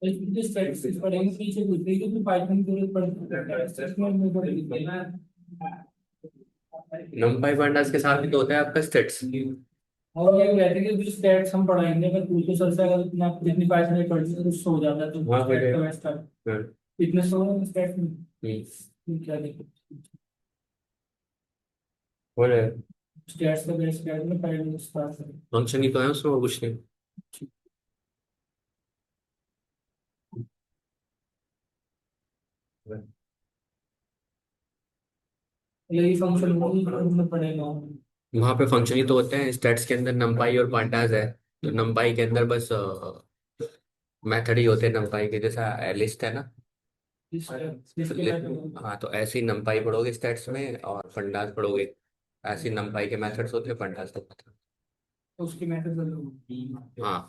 जिस टाइप से पढ़ेंगे पीछे कुछ देखिए तो पाइथन की जरूरत पड़ती है इसमें नहीं पड़ेगी ना। नंपाई pandas के साथ ही तो होता है आपका स्टेट्स। और ये कहते हैं कि जो स्टैट्स हम पढ़ाएंगे अगर पूछ के सर से अगर इतना जितनी पाइथन में पढ़ी है तो उससे हो जाता है तो हाँ हो स्टैट का जाएगा। वेस्ट हाँ। इतने सौ स्टैट में हम्म, क्या दिक्कत। हो जाएगा। स्टैट्स का बेस्ट स्टैट में पहले स्टार्ट करें। फंक्शन ही तो है उसमें और कुछ नहीं। यही फंक्शन में पढ़ेगा। वहां पे फंक्शन ही तो होते हैं स्टेट्स के अंदर नंपाई और pandas है। तो नंपाई के अंदर बस मेथड ही होते हैं नंपाई के जैसा लिस्ट है ना। इसके लिए हाँ तो ऐसे ही नंपाई पढ़ोगे स्टेट्स में और पंडास पढ़ोगे। ऐसे ही नंपाई के मेथड्स होते हैं पंडास के method। उसकी मेथड जरूर। हाँ।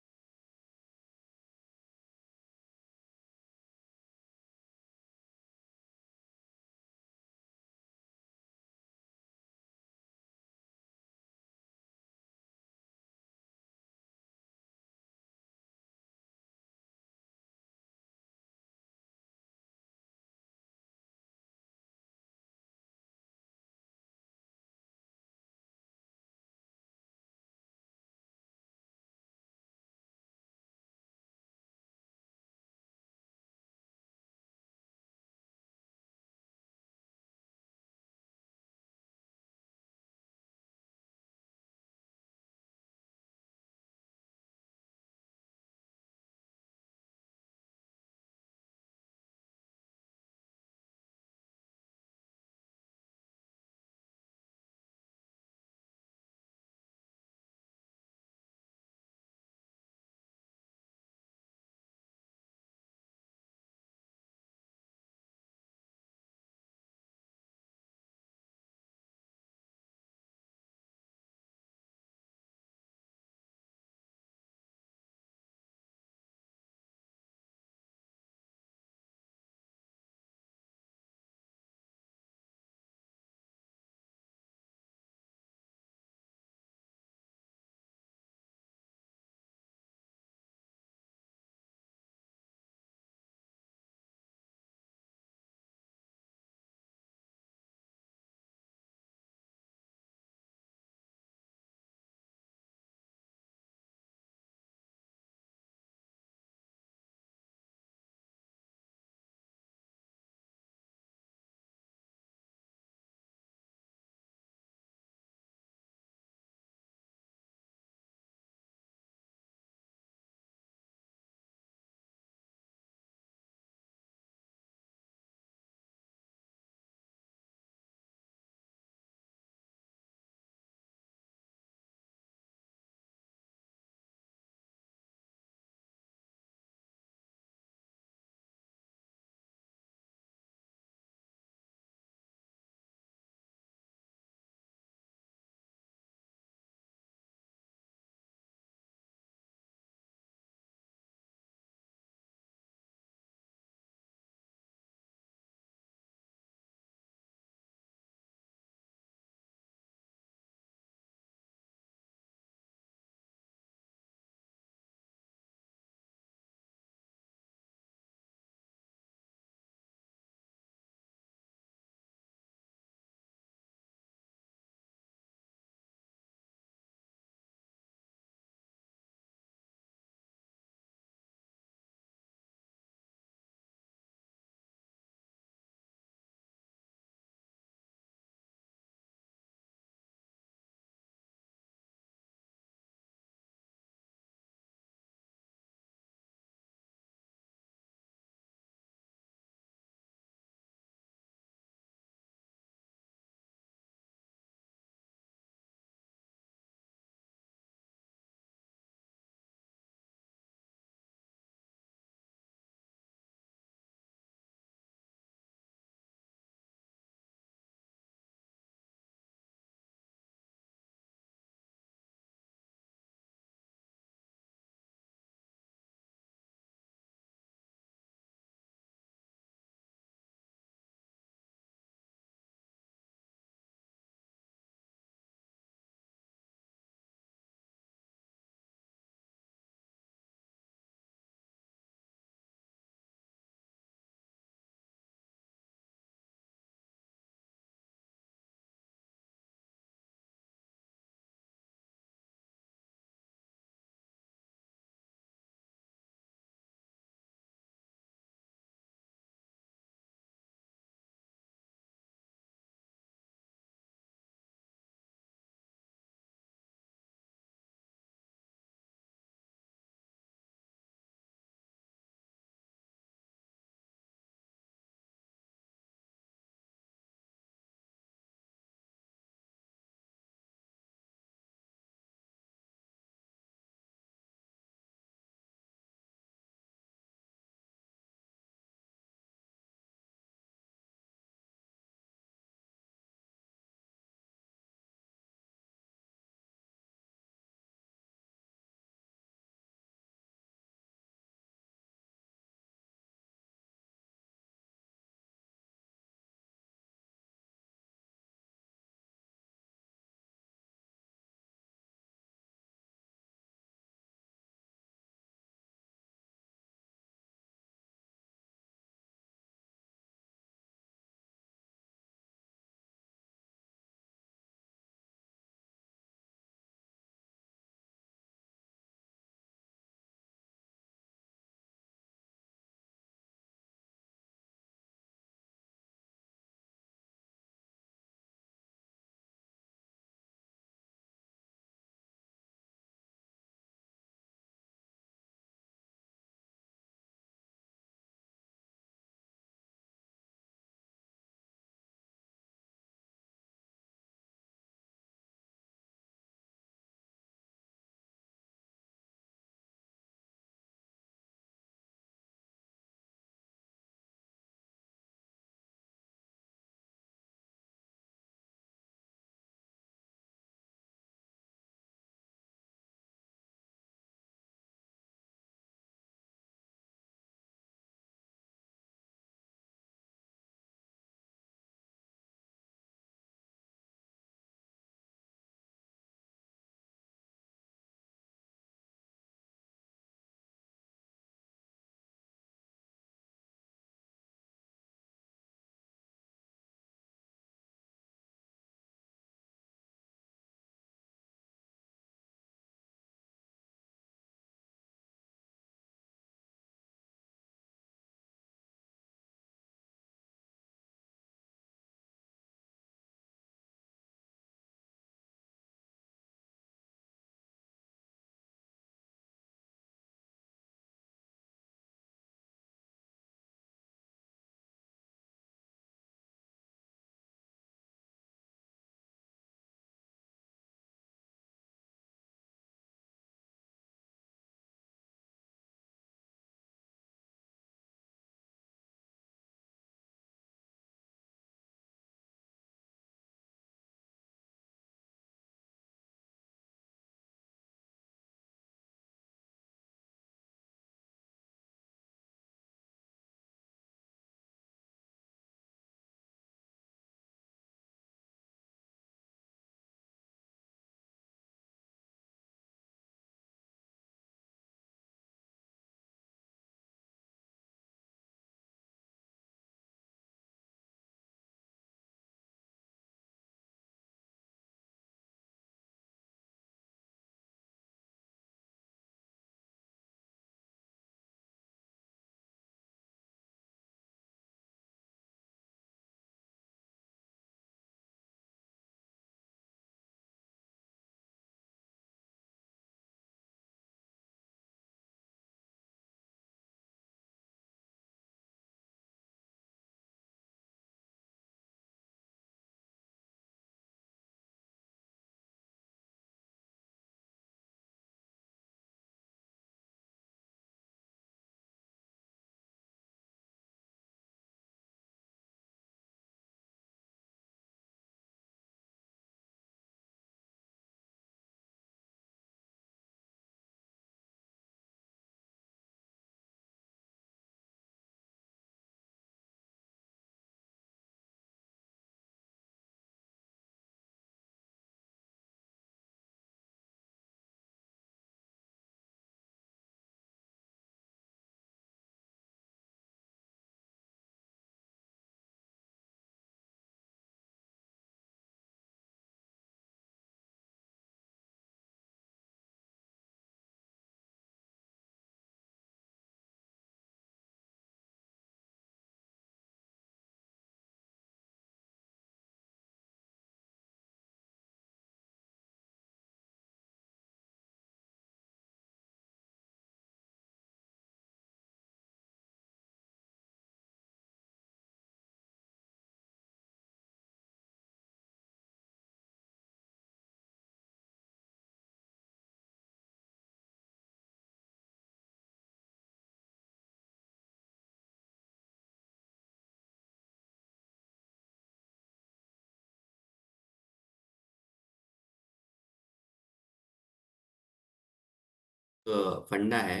फंडा है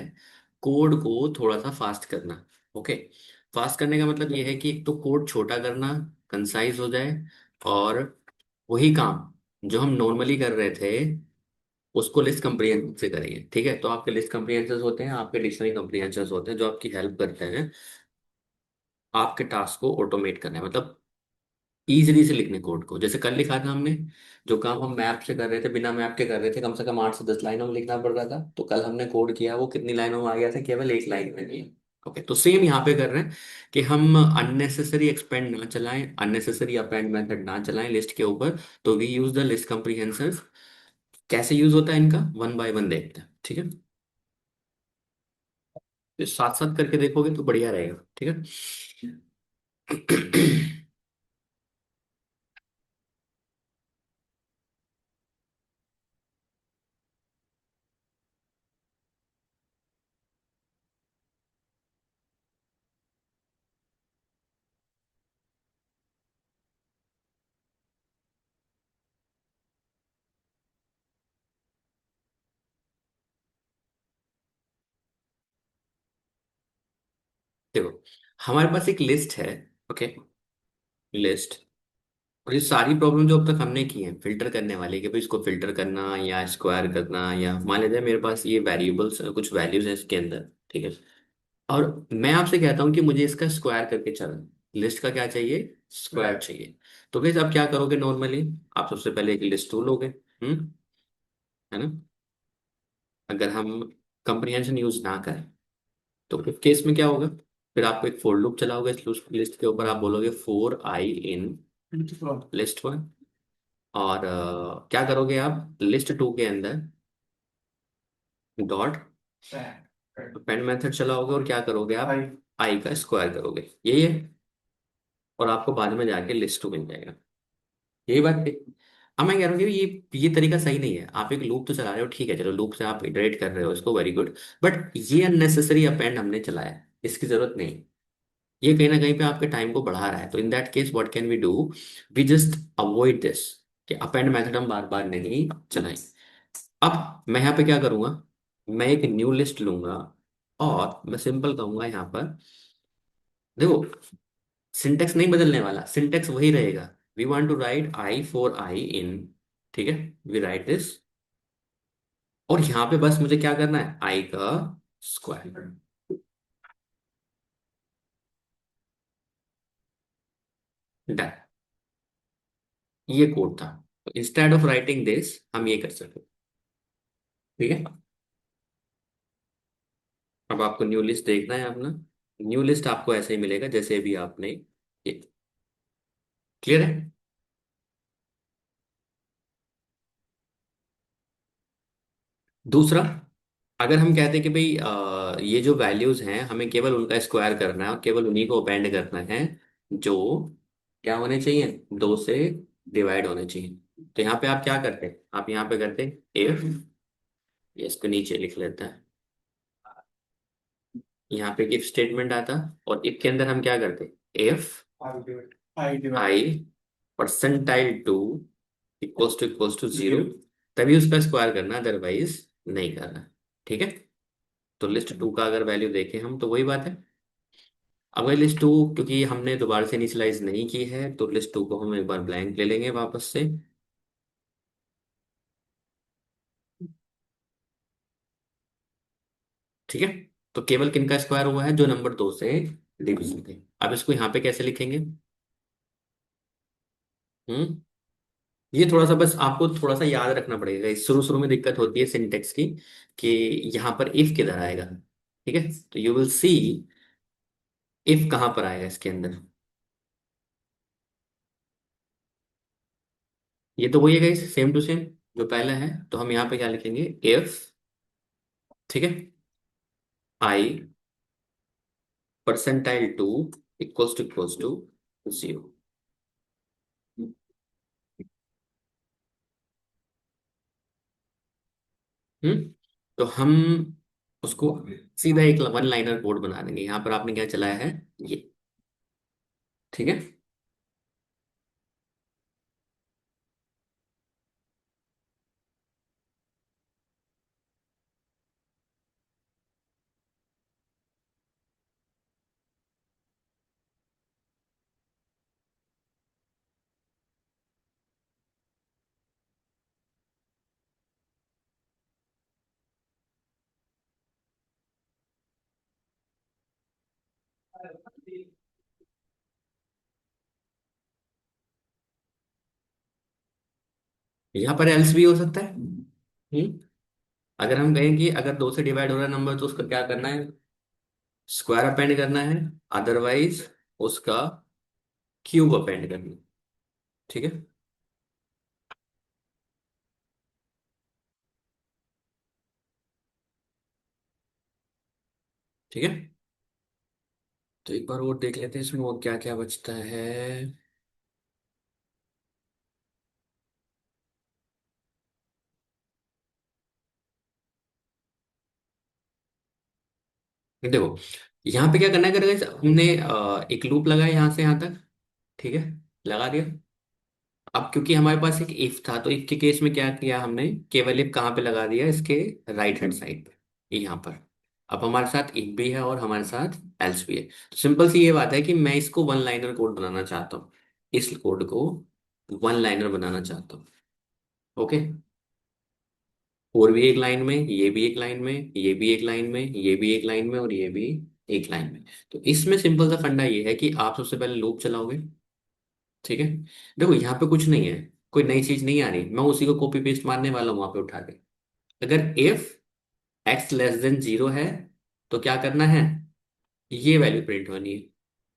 कोड को थोड़ा सा फास्ट करना। ओके, फास्ट करने का मतलब ये है कि एक तो कोड छोटा करना, कंसाइज हो जाए, और वही काम जो हम नॉर्मली कर रहे थे उसको लिस्ट कंप्रीहेंशन से करेंगे। ठीक है, तो आपके लिस्ट कंप्रीहेंशन होते हैं, आपके डिक्शनरी कंप्रीहेंशन होते हैं, जो आपकी हेल्प करते हैं आपके टास्क को ऑटोमेट करने में, मतलब इजीली से लिखने कोड को। जैसे कल लिखा था हमने, जो काम हम मैप से कर रहे थे, बिना मैप के कर रहे थे, कम से कम 8 से 10 लाइनों में लिखना पड़ रहा था, तो कल हमने कोड किया वो कितनी लाइनों में आ गया था, केवल 1 लाइन में नहीं। ओके, तो सेम यहाँ पे कर रहे हैं कि हम अननेसेसरी एक्सपेंड ना चलाएं, अननेसेसरी अपेंड मेथड ना चलाएं लिस्ट के ऊपर। तो we use the list comprehension. कैसे यूज होता है इनका, वन बाय वन देखते हैं। ठीक है, तो साथ साथ करके देखोगे तो बढ़िया रहेगा। ठीक है। देखो, हमारे पास एक लिस्ट है। Okay, list. और ये सारी प्रॉब्लम जो अब तक हमने की है फिल्टर करने वाली, कि भाई इसको फिल्टर करना या स्क्वायर करना, या मान लीजिए मेरे पास ये वेरिएबल्स कुछ वैल्यूज हैं इसके अंदर। ठीक है, और मैं आपसे कहता हूँ कि मुझे इसका स्क्वायर करके चलना, लिस्ट का क्या चाहिए, स्क्वायर चाहिए। तो फिर आप क्या करोगे नॉर्मली, आप सबसे पहले एक लिस्ट टूल लोगे। है ना। अगर हम कंप्रीहेंशन यूज ना करें तो उस केस में क्या होगा, फिर आपको एक फोर लूप चलाओगे इस लिस्ट के ऊपर, आप बोलोगे four I in list one. और क्या करोगे आप लिस्ट टू के अंदर डॉट पेंड मेथड चलाओगे, और क्या करोगे आप आई का स्क्वायर करोगे, यही है। और आपको बाद में जाके लिस्ट टू मिल जाएगा। यही बात है। अब मैं कह रहा हूँ कि ये तरीका सही नहीं है। आप एक लूप तो चला रहे हो, ठीक है, चलो लूप से आप इटरेट कर रहे हो इसको, वेरी गुड। बट ये अननेसेसरी अपेंड हमने चलाया है, इसकी जरूरत नहीं। ये कहीं ना कहीं पे आपके टाइम को बढ़ा रहा है। तो in that case what can we do, we just avoid this, कि अपेंड मेथड हम बार बार नहीं चलाएं। अब मैं यहाँ पे क्या करूंगा, मैं एक न्यू लिस्ट लूंगा, और मैं सिंपल कहूंगा यहाँ पर, देखो सिंटेक्स नहीं बदलने वाला, सिंटेक्स वही रहेगा। We want to write I for I in. ठीक है, वी राइट दिस, और यहाँ पे बस मुझे क्या करना है, आई का स्क्वायर। डन, ये कोड था। इंस्टेड ऑफ राइटिंग दिस हम ये कर सकते हैं। ठीक है, अब आपको न्यू लिस्ट देखना है अपना। न्यू लिस्ट आपको ऐसे ही मिलेगा जैसे अभी आपने ये। क्लियर है। दूसरा, अगर हम कहते हैं कि भाई ये जो वैल्यूज हैं हमें केवल उनका स्क्वायर करना है और केवल उन्हीं को अपेंड करना है जो क्या होने चाहिए, 2 से डिवाइड होने चाहिए। तो यहाँ पे आप क्या करते हैं, आप यहाँ पे करते हैं इफ, ये इसको नीचे लिख लेते हैं, यहाँ पे इफ स्टेटमेंट आता, और इफ के अंदर हम क्या करते, if i percentile two equals to 0, तभी उसका स्क्वायर करना, अदरवाइज नहीं करना। ठीक है, तो लिस्ट टू का अगर वैल्यू देखें हम तो वही बात है। अब अगर लिस्ट टू, क्योंकि हमने दोबारा से इनिशियलाइज नहीं की है, तो लिस्ट टू को हम एक बार ब्लैंक ले लेंगे वापस से। ठीक है, तो केवल किनका स्क्वायर हुआ है, जो नंबर 2 से डिविजन थे। अब इसको यहाँ पे कैसे लिखेंगे। हम्म ये थोड़ा सा बस आपको थोड़ा सा याद रखना पड़ेगा, इस शुरू शुरू में दिक्कत होती है सिंटेक्स की, कि यहाँ पर इफ किधर आएगा। ठीक है, तो यू विल सी इफ कहाँ पर आएगा इसके अंदर। ये तो वही है सेम टू सेम जो पहला है। तो हम यहाँ पे क्या लिखेंगे, इफ, ठीक है, आई परसेंटाइल टू इक्वल्स टू 0। हम्म तो हम उसको सीधा एक वन लाइनर कोड बना देंगे। यहाँ पर आपने क्या चलाया है, ये। ठीक है, यहाँ पर एल्स भी हो सकता है। अगर हम कहें कि अगर दो से डिवाइड हो रहा है नंबर तो उसका क्या करना है, स्क्वायर अपेंड करना है, अदरवाइज उसका क्यूब अपेंड करना है। ठीक है। ठीक है, तो एक बार और देख लेते हैं इसमें और क्या क्या बचता है। देखो यहाँ पे क्या करना है, करेगा हमने एक लूप लगाया यहाँ से यहाँ तक। ठीक है, लगा दिया। अब क्योंकि हमारे पास एक इफ था तो इफ के केस में क्या किया हमने, केवल इफ कहाँ पे लगा दिया, इसके राइट हैंड साइड पे, यहाँ पर। अब हमारे साथ इफ भी है और हमारे साथ एल्स भी है। तो सिंपल सी ये बात है कि मैं इसको वन लाइनर कोड बनाना चाहता हूँ, इस कोड को वन लाइनर बनाना चाहता हूँ। ओके, और भी एक लाइन में, ये भी एक लाइन में, ये भी एक लाइन में, ये भी एक लाइन में, और ये भी एक लाइन में। तो इसमें सिंपल सा फंडा ये है कि आप सबसे पहले लूप चलाओगे। ठीक है, देखो यहाँ पे कुछ नहीं है, कोई नई चीज नहीं आ रही, मैं उसी को कॉपी पेस्ट मारने वाला हूँ वहां पे उठा के। अगर if x less than zero है तो क्या करना है, ये वैल्यू प्रिंट होनी है।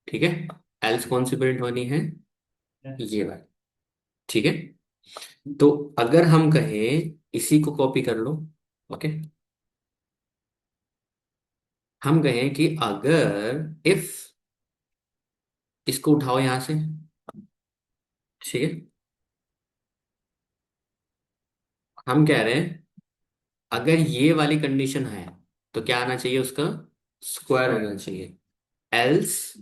ठीक है, एल्स कौन सी प्रिंट होनी है, ये वाली। ठीक है, तो अगर हम कहें इसी को कॉपी कर लो। ओके, हम कहें कि अगर इफ, इसको उठाओ यहां से। ठीक है, हम कह रहे हैं अगर ये वाली कंडीशन है तो क्या आना चाहिए, उसका स्क्वायर होना चाहिए। एल्स,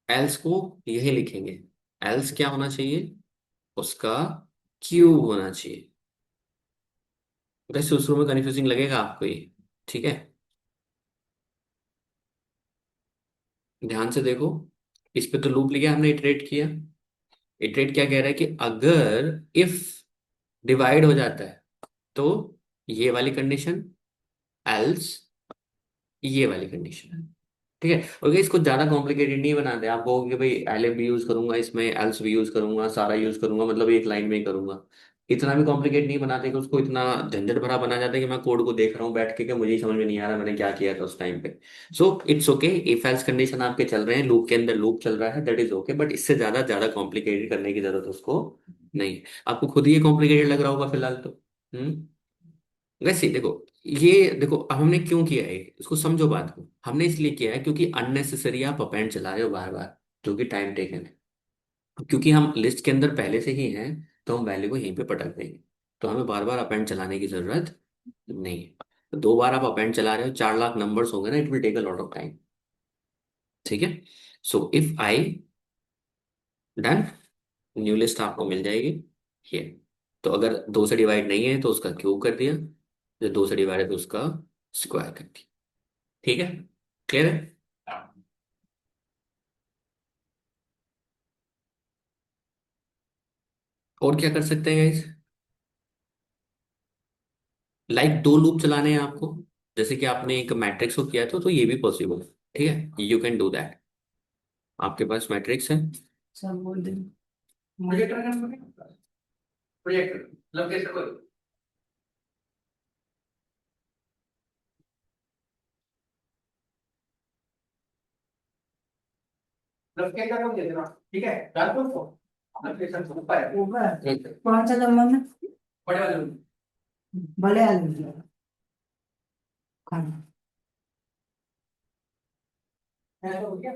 एल्स को यही लिखेंगे, एल्स क्या होना चाहिए, उसका क्यूब होना चाहिए। वैसे शुरू में कन्फ्यूजिंग लगेगा आपको ये। ठीक है, ध्यान से देखो, इस पे तो लूप लिया हमने, इटरेट किया। इटरेट क्या कह रहा है कि अगर इफ डिवाइड हो जाता है तो ये वाली कंडीशन, एल्स ये वाली कंडीशन। ठीक है, और क्या इसको ज्यादा कॉम्प्लिकेटेड नहीं बनाते, आप कहोगे कि भाई एलिफ भी यूज करूंगा इसमें, एल्स भी यूज करूंगा, सारा यूज करूंगा, मतलब एक लाइन में ही करूंगा। इतना भी कॉम्प्लिकेट नहीं बनाते कि उसको इतना झंझट भरा बना जाता है कि मैं कोड को देख रहा हूँ बैठ के कि मुझे ही समझ में नहीं आ रहा मैंने क्या किया था उस टाइम पे। So it's okay, if else condition आपके चल रहे हैं, लूप के अंदर लूप चल रहा है, दैट इज ओके, बट इससे ज्यादा ज्यादा कॉम्प्लिकेटेड करने की जरूरत उसको नहीं है। आपको खुद ही ये कॉम्प्लिकेटेड लग रहा होगा फिलहाल तो। हम्म, वैसे ही देखो, ये देखो अब हमने क्यों किया है, इसको समझो बात को। हमने इसलिए किया है क्योंकि अननेसेसरी आप अपेंड चला रहे हो बार बार, जो कि टाइम टेकन है। क्योंकि हम लिस्ट के अंदर पहले से ही हैं तो हम वैल्यू को यहीं पे पटक देंगे, तो हमें बार बार अपेंड चलाने की जरूरत नहीं है। तो दो बार आप अपेंड चला रहे हो, 4 लाख नंबर्स होंगे ना, it will take a lot of time. ठीक है, so if I done, new list आपको मिल जाएगी ये। तो अगर दो से डिवाइड नहीं है तो उसका क्यूब कर दिया, जो दो से डिवाइड है तो उसका स्क्वायर कर दिया। ठीक है, क्लियर है। और क्या कर सकते हैं गाइस, लाइक दो लूप चलाने हैं आपको, जैसे कि आपने एक मैट्रिक्स को किया था तो ये भी पॉसिबल है। ठीक है, यू कैन डू दैट। आपके पास मैट्रिक्स है, सब बोल दे, मुझे ट्राई करना पड़ेगा, प्रोजेक्ट मतलब कैसे कोई, मतलब क्या कर रहा हूँ ये देखना। ठीक है, डाल दो उसको, लोकेशन से ऊपर है, ऊपर कौन सा नंबर में, बड़े वाले में, बड़े वाले में खाना है तो क्या।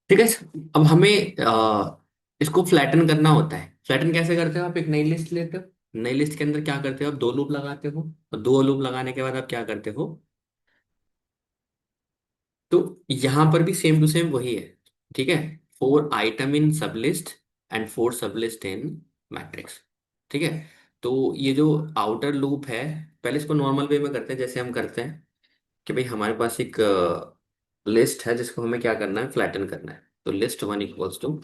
ठीक है, अब हमें इसको फ्लैटन करना होता है। फ्लैटन कैसे करते हो, आप एक नई लिस्ट लेते हो, नई लिस्ट के अंदर क्या करते हो, आप दो लूप लगाते हो, और दो लूप लगाने के बाद आप क्या करते हो, तो यहां पर भी सेम टू सेम वही है। ठीक है, फोर आइटम इन सब लिस्ट एंड फोर सब लिस्ट इन मैट्रिक्स। ठीक है, तो ये जो आउटर लूप है, पहले इसको नॉर्मल वे में करते हैं जैसे हम करते हैं कि भाई हमारे पास एक लिस्ट है जिसको हमें क्या करना है, फ्लैटन करना है। तो लिस्ट वन इक्वल्स टू,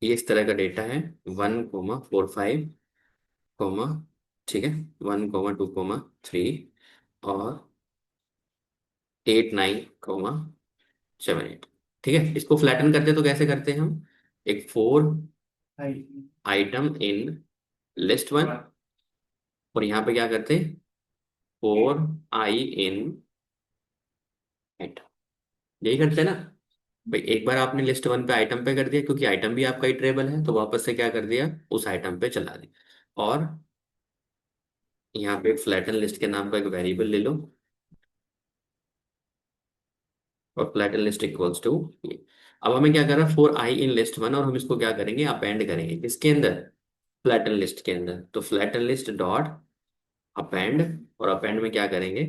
ये इस तरह का डेटा है, 1,45,2 ठीक है, 1, 2, 3 और 8, 9, 7, 8। ठीक है, इसको फ्लैटन करते तो कैसे करते हैं हम? एक 4 आइटम इन लिस्ट 1, और यहाँ पे क्या करते हैं? 4 I इन आइटम। यही करते हैं ना भाई। एक बार आपने लिस्ट 1 पे आइटम पे कर दिया, क्योंकि आइटम भी आपका इटरेबल है, तो वापस से क्या कर दिया, उस आइटम पे चला दिया। और यहाँ पे फ्लैटन लिस्ट के नाम का एक वेरिएबल ले लो, और फ्लैटन लिस्ट इक्वल्स टू ये। अब हमें क्या करना है, 4 I इन लिस्ट 1, और हम इसको क्या करेंगे, अपेंड करेंगे किसके अंदर, फ्लैटन लिस्ट के अंदर। तो फ्लैटन लिस्ट डॉट अपेंड, और अपेंड में क्या करेंगे,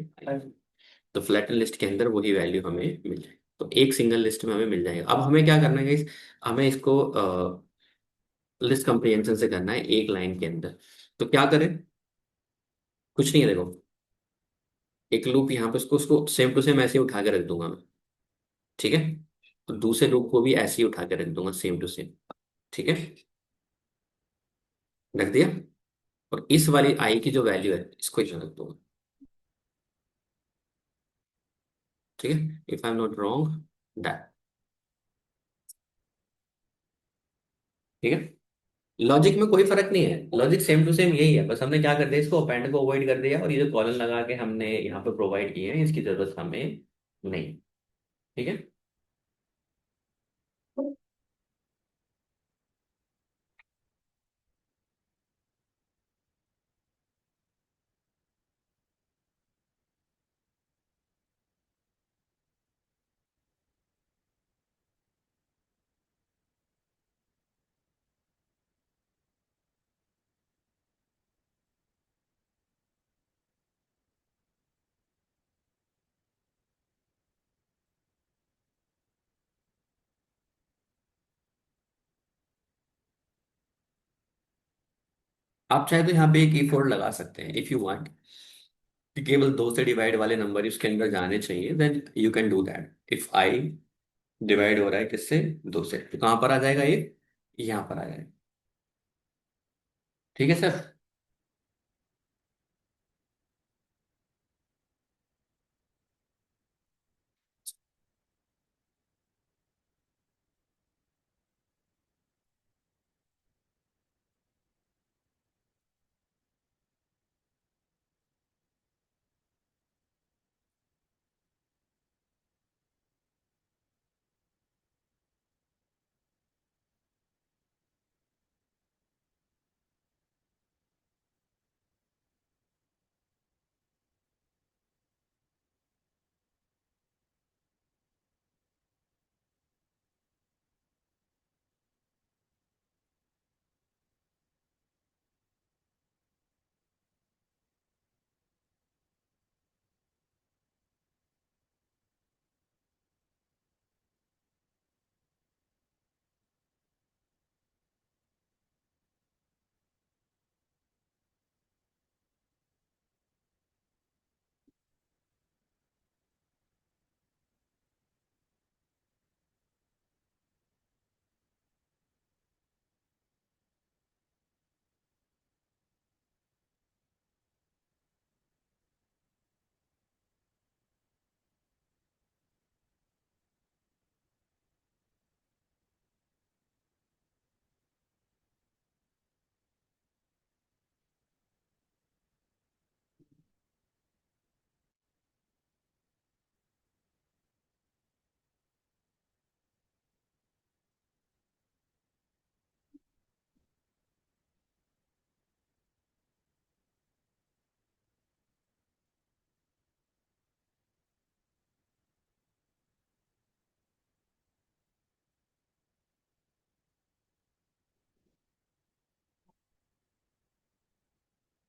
तो फ्लैटन लिस्ट के अंदर वही वैल्यू हमें मिल जाएगी। तो एक सिंगल लिस्ट में हमें मिल जाएगा। अब हमें क्या करना है guys? हमें इसको लिस्ट कंप्रीहेंशन से करना है एक लाइन के अंदर। तो क्या करें, कुछ नहीं है, देखो एक लूप यहाँ पे, उसको उसको सेम टू सेम ऐसे ही उठा के रख दूंगा मैं। ठीक है, तो दूसरे लूप को भी ऐसे ही उठा के रख दूंगा सेम टू सेम। ठीक है, रख दिया। और इस वाली आई की जो वैल्यू है, इसको यहाँ रख दूंगा। ठीक है, if I am not wrong, that. ठीक है, लॉजिक में कोई फर्क नहीं है, लॉजिक सेम टू सेम यही है, बस हमने क्या कर दिया, इसको अपेंड को अवॉइड कर दिया, और ये जो कॉलन लगा के हमने यहाँ पे प्रोवाइड किए हैं, इसकी जरूरत हमें नहीं। ठीक है, आप चाहे तो यहाँ पे एक कीफोर्ड लगा सकते हैं इफ यू वांट, कि केवल 2 से डिवाइड वाले नंबर उसके अंदर जाने चाहिए, then you can do that. If I divide हो रहा है किससे, 2 से, तो कहाँ पर आ जाएगा ये, यहाँ पर आ जाएगा। ठीक है सर।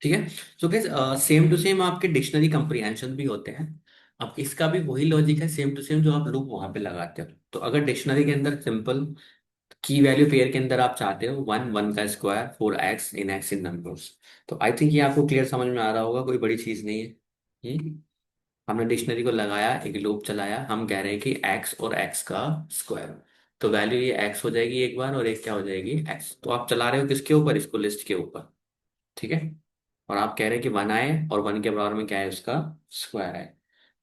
ठीक है, so guys same to same आपके डिक्शनरी कंप्रीहेंशन भी होते हैं। अब इसका भी वही लॉजिक है सेम टू सेम जो आप लूप वहां पे लगाते हो। तो अगर डिक्शनरी के अंदर सिंपल की वैल्यू पेयर के अंदर आप चाहते हो 1, 1 का स्क्वायर, 4x इन x इन नंबर्स, तो आई थिंक ये आपको क्लियर समझ में आ रहा होगा, कोई बड़ी चीज नहीं है। हमने डिक्शनरी को लगाया, एक लूप चलाया, हम कह रहे हैं कि x और x का स्क्वायर, तो वैल्यू ये x हो जाएगी एक बार, और एक क्या हो जाएगी x। तो आप चला रहे हो किसके ऊपर, इसको लिस्ट के ऊपर। ठीक है, और आप कह रहे हैं कि 1 आए और 1 के बराबर में क्या है उसका स्क्वायर है।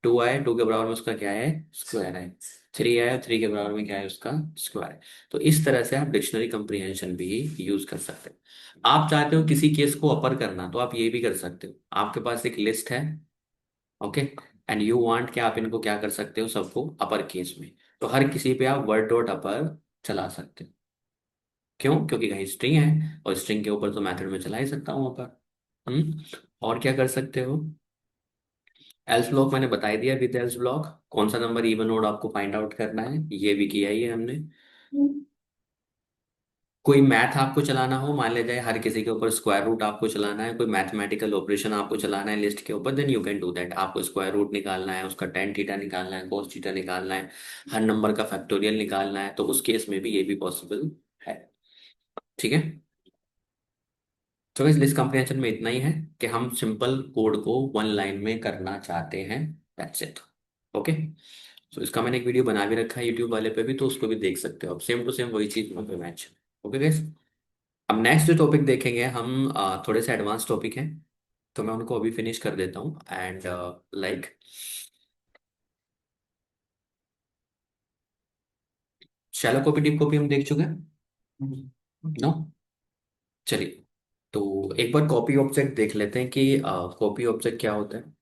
2 आए, 2 के बराबर में उसका क्या है स्क्वायर है। 3 आया, 3 के बराबर में क्या है उसका स्क्वायर है। तो इस तरह से आप डिक्शनरी कंप्रीहेंशन भी यूज कर सकते हैं। आप चाहते हो किसी केस को अपर करना तो आप ये भी कर सकते हो। आपके पास एक लिस्ट है, ओके, एंड यू वांट कि आप इनको क्या कर सकते हो, सबको अपर केस में। तो हर किसी पे आप वर्ड डॉट अपर चला सकते हो। क्यों? क्योंकि कहीं स्ट्रिंग है और स्ट्रिंग के ऊपर तो मेथड में चला ही सकता हूँ अपर। और क्या कर सकते हो? एल्स ब्लॉक मैंने बता ही दिया, विद एल्स ब्लॉक कौन सा नंबर इवन ओड आपको फाइंड आउट करना है, ये भी किया ही है हमने। कोई मैथ आपको चलाना हो, मान लिया जाए हर किसी के ऊपर स्क्वायर रूट आपको चलाना है, कोई मैथमेटिकल ऑपरेशन आपको चलाना है लिस्ट के ऊपर, then you can do that. आपको स्क्वायर रूट निकालना है, उसका टेन थीटा निकालना है, कोस थीटा निकालना है, हर नंबर का फैक्टोरियल निकालना है, तो उस केस में भी ये भी पॉसिबल है। ठीक है। तो इस लिस्ट कम्प्रीहेंशन में इतना ही है कि हम सिंपल कोड को 1 लाइन में करना चाहते हैं, दैट्स इट। ओके। तो इसका मैंने एक वीडियो बना भी रखा है यूट्यूब वाले पे भी, तो उसको भी देख सकते हो आप, सेम टू सेम वही चीज वहाँ पे मैच। Okay guys. अब नेक्स्ट जो टॉपिक देखेंगे हम, थोड़े से एडवांस टॉपिक हैं, तो मैं उनको अभी फिनिश कर देता हूँ। And like shallow copy deep copy हम देख चुके हैं, नो? चलिए, तो एक बार कॉपी ऑब्जेक्ट देख लेते हैं कि कॉपी ऑब्जेक्ट क्या होता है।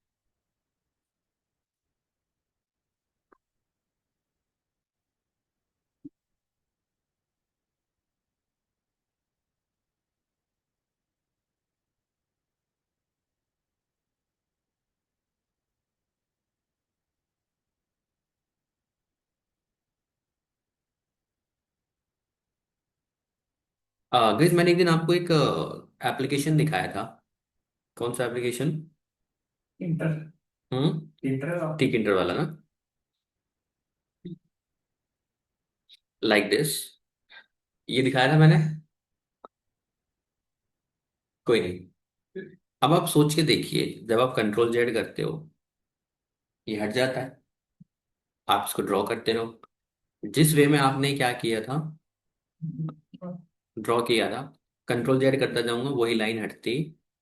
गाइस मैंने एक दिन आपको एक एप्लीकेशन दिखाया था। कौन सा एप्लीकेशन? इंटर इंटर टिक इंटर वाला ना? लाइक दिस, ये दिखाया था मैंने। कोई नहीं। अब आप सोच के देखिए, जब आप कंट्रोल जेड करते हो ये हट जाता है, आप इसको ड्रॉ करते रहो। जिस वे में आपने क्या किया था, ड्रॉ किया था, कंट्रोल जेड करता जाऊंगा वही लाइन हटती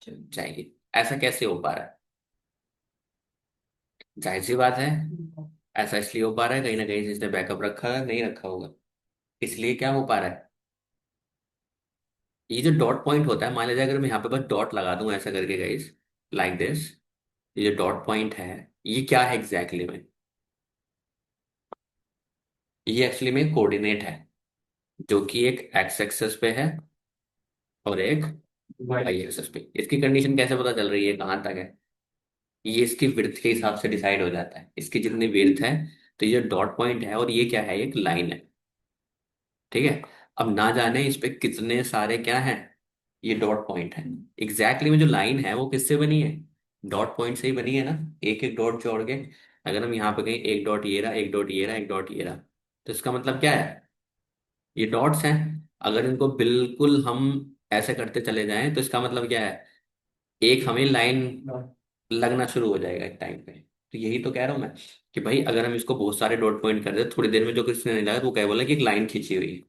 जाएगी। ऐसा कैसे हो पा रहा है? जाहिर सी बात है, ऐसा इसलिए हो पा रहा है, कहीं ना कहीं से इसने बैकअप रखा है, नहीं रखा होगा, इसलिए क्या हो पा रहा है। ये जो डॉट पॉइंट होता है, मान लीजिए अगर मैं यहाँ पे बस डॉट लगा दूं ऐसा करके गाइस, लाइक दिस, ये जो डॉट पॉइंट है ये क्या है एग्जैक्टली में? ये एक्चुअली में कोऑर्डिनेट है, जो कि एक एक्स एक्सेस पे है और एक वाई एक्सेस पे। इसकी कंडीशन कैसे पता चल रही है कहाँ तक है? ये इसकी विड्थ के हिसाब से डिसाइड हो जाता है, इसकी जितनी विड्थ है। तो ये डॉट पॉइंट है और ये क्या है, एक लाइन है। ठीक है। अब ना जाने इस पे कितने सारे क्या हैं, ये डॉट पॉइंट है। एग्जैक्टली में जो लाइन है वो किससे बनी है? डॉट पॉइंट से ही बनी है ना। एक एक डॉट जोड़ के, अगर हम यहाँ पे कहीं एक डॉट ये रहा, एक डॉट ये रहा, एक डॉट ये रहा, तो इसका मतलब क्या है, ये डॉट्स हैं। अगर इनको बिल्कुल हम ऐसे करते चले जाएं तो इसका मतलब क्या है, एक हमें लाइन लगना शुरू हो जाएगा एक टाइम पे। तो यही तो कह रहा हूं मैं कि भाई अगर हम इसको बहुत सारे डॉट पॉइंट कर दे, थोड़ी देर में जो किसी ने नहीं लगा तो वो क्या बोला कि एक लाइन खींची हुई है।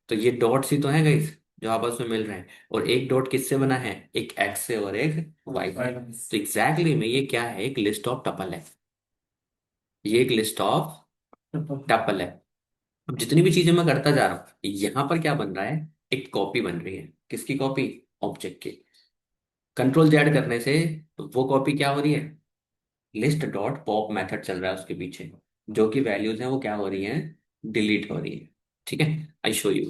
तो ये डॉट्स ही तो हैं गाइस जो आपस में मिल रहे हैं। और एक डॉट किससे बना है, एक एक्स से और एक वाई से। तो एग्जैक्टली में ये क्या है, एक लिस्ट ऑफ टपल है। ये एक लिस्ट ऑफ टपल है। अब जितनी भी चीजें मैं करता जा रहा हूँ, यहाँ पर क्या बन रहा है, एक कॉपी बन रही है। किसकी कॉपी? ऑब्जेक्ट की। कंट्रोल जेड करने से तो वो कॉपी क्या हो रही है, लिस्ट डॉट पॉप मेथड चल रहा है उसके पीछे, जो कि वैल्यूज हैं वो क्या हो रही हैं, डिलीट हो रही है। ठीक है। आई शो यू,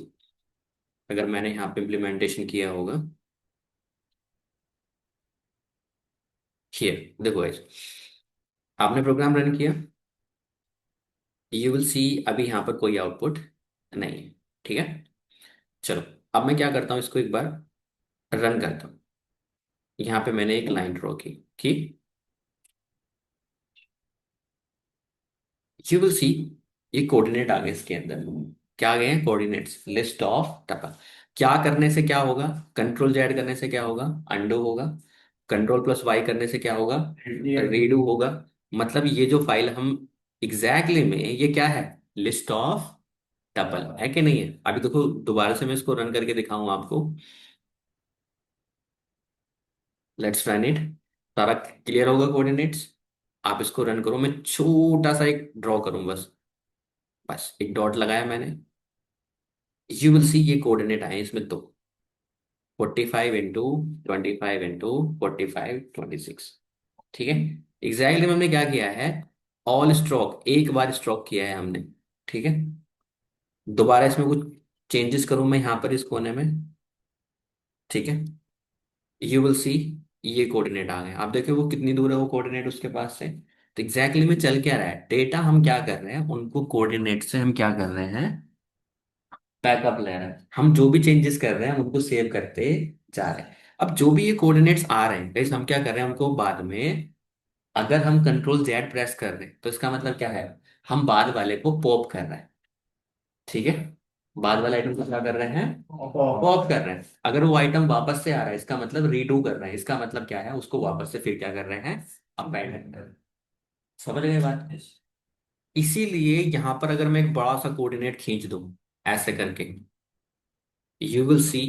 अगर मैंने यहाँ पे इम्प्लीमेंटेशन किया होगा, हियर देखो guys, आपने प्रोग्राम रन किया, यू विल सी अभी यहाँ पर कोई आउटपुट नहीं है। ठीक है। चलो, अब मैं क्या करता हूँ, इसको एक बार रन करता हूँ। यहाँ पे मैंने एक लाइन ड्रॉ की यू विल सी ये कोऑर्डिनेट आ गए इसके अंदर। क्या आ गए हैं कोऑर्डिनेट्स, लिस्ट ऑफ टपल। क्या करने से क्या होगा, कंट्रोल जेड करने से क्या होगा, अंडू होगा। कंट्रोल प्लस वाई करने से क्या होगा, रीडू होगा। मतलब ये जो फाइल हम एग्जैक्टली में ये क्या है, लिस्ट ऑफ टपल है कि नहीं है? अभी देखो दोबारा से मैं इसको रन करके दिखाऊं आपको। Let's run it. सारा क्लियर होगा कोऑर्डिनेट्स। आप इसको रन करो, मैं छोटा सा एक ड्रॉ करूं बस। बस एक डॉट लगाया मैंने। यू विल सी ये कोऑर्डिनेट आए इसमें दो। 45 × 25 × 45 26। ठीक है। एग्जैक्टली हमने क्या किया है, ऑल स्ट्रोक एक बार स्ट्रोक किया है हमने। ठीक है। दोबारा इसमें कुछ चेंजेस करूं मैं यहाँ पर इस कोने में। ठीक है। यू विल सी ये कोऑर्डिनेट आ गए। आप देखो वो कितनी दूर है वो कोऑर्डिनेट उसके पास से। तो एग्जैक्टली में चल क्या रहा है, डेटा हम क्या कर रहे हैं, उनको कोऑर्डिनेट से हम क्या कर रहे हैं, बैकअप ले रहे हैं। हम जो भी चेंजेस कर रहे हैं उनको सेव करते जा रहे हैं। अब जो भी ये कोऑर्डिनेट्स आ रहे हैं गाइस, हम क्या कर रहे हैं उनको बाद में, अगर हम कंट्रोल Z प्रेस कर रहे हैं तो इसका मतलब क्या है, हम बाद वाले को पॉप कर रहे हैं। ठीक है। बाद वाले आइटम को क्या कर रहे हैं, पॉप कर रहे हैं। अगर वो आइटम वापस से आ रहा है इसका मतलब रीडू कर रहे हैं। इसका मतलब क्या है, उसको वापस से फिर क्या कर रहे हैं, अपेंड कर रहे हैं। समझ गए बात। इसीलिए यहां पर अगर मैं एक बड़ा सा कोऑर्डिनेट खींच दूं ऐसे करके, यू विल सी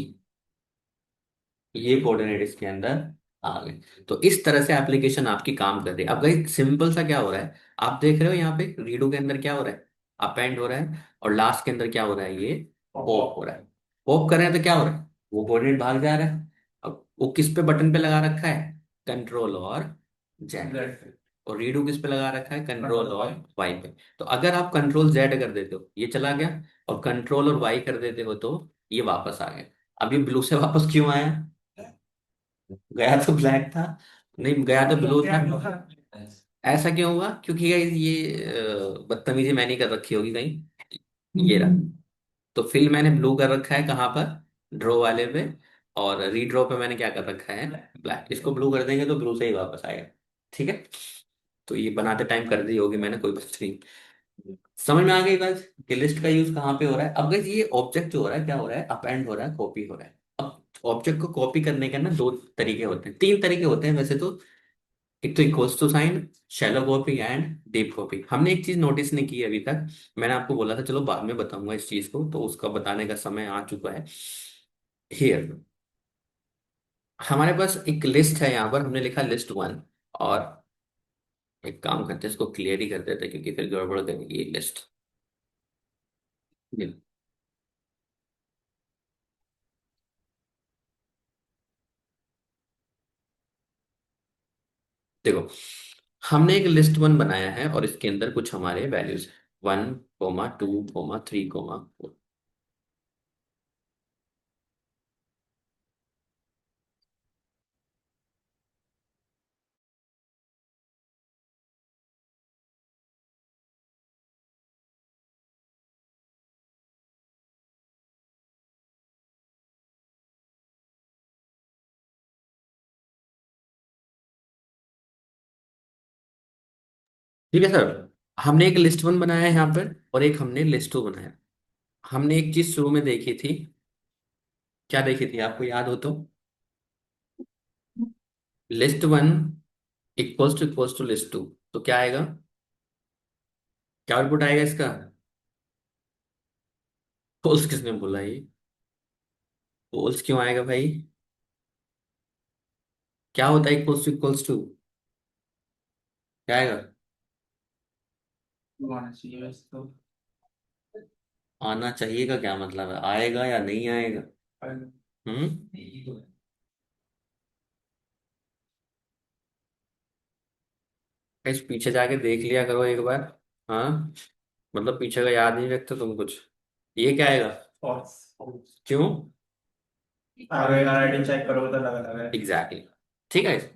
ये कोऑर्डिनेट इसके अंदर आ गए। तो इस तरह से एप्लीकेशन आपकी काम कर रही है। अब भाई सिंपल सा क्या हो रहा है, आप देख रहे हो यहाँ पे रीडो के अंदर क्या हो रहा है, अपेंड हो रहा है। और लास्ट के अंदर क्या हो रहा है, ये पॉप हो रहा है। पॉप कर रहे हैं तो क्या हो रहा है, वो कोऑर्डिनेट भाग जा रहा है। अब वो किस पे बटन पे लगा रखा है, कंट्रोल और जेड। और रीडू किस पे लगा रखा है, कंट्रोल और वाई पे। तो अगर आप कंट्रोल जेड कर देते हो ये चला गया, और कंट्रोल और वाई कर देते हो तो ये वापस आ गया। अब ये ब्लू से वापस क्यों आया, गया तो ब्लैक था, नहीं गया तो ब्लू था। ऐसा क्यों हुआ, क्योंकि guys ये बदतमीजी मैंने कर रखी होगी कहीं। ये रहा। तो फिल मैंने ब्लू कर रखा है कहाँ पर, ड्रॉ वाले पे। और रीड्रॉ पे मैंने क्या कर रखा है, ब्लैक। इसको ब्लू कर देंगे तो ब्लू से ही वापस आएगा। ठीक है। तो ये बनाते टाइम कर दी होगी मैंने, कोई बात नहीं। समझ में आ गई बात कि लिस्ट का यूज कहाँ पे हो रहा है। अब guys ये ऑब्जेक्ट जो हो रहा है क्या हो रहा है, अपेंड हो रहा है, कॉपी हो रहा है। अब ऑब्जेक्ट को कॉपी करने के ना दो तरीके होते हैं, तीन तरीके होते हैं वैसे तो। एक तो equals to sign, shallow copy and deep copy. हमने एक चीज नोटिस नहीं की अभी तक। मैंने आपको बोला था चलो बाद में बताऊंगा इस चीज को, तो उसका बताने का समय आ चुका है। हियर हमारे पास एक लिस्ट है, यहाँ पर हमने लिखा लिस्ट 1। और एक काम करते हैं इसको क्लियर ही कर देते हैं, क्योंकि फिर गड़बड़ करेगी ये लिस्ट। देखो हमने एक लिस्ट 1 बनाया है और इसके अंदर कुछ हमारे वैल्यूज है, 1 2 3 4। ठीक है सर। हमने एक लिस्ट 1 बनाया है यहाँ पर, और एक हमने लिस्ट 2 बनाया। हमने एक चीज शुरू में देखी थी, क्या देखी थी आपको याद हो तो, लिस्ट 1 इक्वल्स टू लिस्ट 2। तो क्या आएगा, क्या आउटपुट आएगा इसका, फॉल्स। किसने बोला ये, फॉल्स क्यों आएगा भाई, क्या होता है इक्वल्स टू, क्या आएगा, आना चाहिए का क्या मतलब है, आएगा या नहीं आएगा। हम्म। इस पीछे जाके देख लिया करो एक बार। हाँ, मतलब पीछे का याद नहीं रखते तुम कुछ। ये क्या आएगा, क्यों, अगर राइटिंग चेक करोगे तो लगा लगा है। Exactly exactly। ठीक है।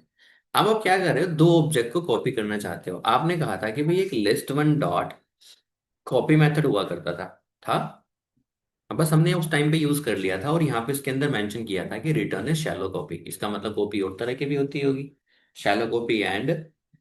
अब आप क्या कर रहे हो, दो ऑब्जेक्ट को कॉपी करना चाहते हो। आपने कहा था कि भाई एक लिस्ट 1 डॉट कॉपी मेथड हुआ करता था। अब बस हमने उस टाइम पे यूज कर लिया था, और यहाँ पे इसके अंदर मेंशन किया था कि रिटर्न है शैलो कॉपी। इसका मतलब कॉपी और तरह की भी होती होगी, shallow copy and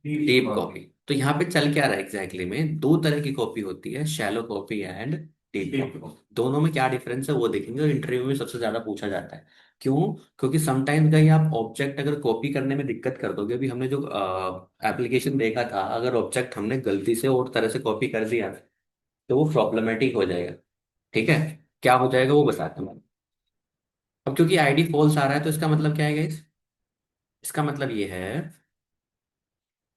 deep copy. तो यहाँ पे चल क्या रहा है एग्जैक्टली में, दो तरह की कॉपी होती है, shallow copy and deep copy. दोनों में क्या डिफरेंस है वो देखेंगे, और इंटरव्यू में सबसे ज्यादा पूछा जाता है। क्यों, क्योंकि समटाइम्स कहीं आप ऑब्जेक्ट अगर कॉपी करने में दिक्कत कर दोगे। अभी हमने जो एप्लीकेशन देखा था, अगर ऑब्जेक्ट हमने गलती से और तरह से कॉपी कर दिया तो वो प्रॉब्लमेटिक हो जाएगा। ठीक है। क्या हो जाएगा वो बताता हूँ। अब क्योंकि आईडी फॉल्स आ रहा है तो इसका मतलब क्या है गाइस, इसका मतलब ये है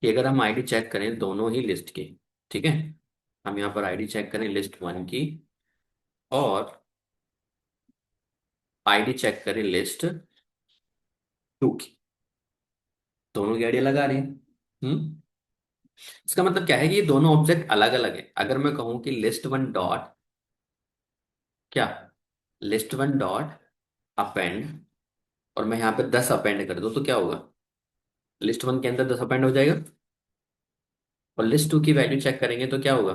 कि अगर हम आईडी चेक करें दोनों ही लिस्ट की, ठीक है, हम यहाँ पर आईडी चेक करें लिस्ट 1 की और आईडी चेक करें लिस्ट 2 की, दोनों की आईडी लगा रही है। इसका मतलब क्या है कि ये दोनों ऑब्जेक्ट अलग अलग है। अगर मैं कहूं कि लिस्ट 1 डॉट क्या, लिस्ट 1 डॉट अपेंड, और मैं यहाँ पे 10 अपेंड कर दूं तो क्या होगा, लिस्ट 1 के अंदर 10 अपेंड हो जाएगा। और लिस्ट 2 की वैल्यू चेक करेंगे तो क्या होगा,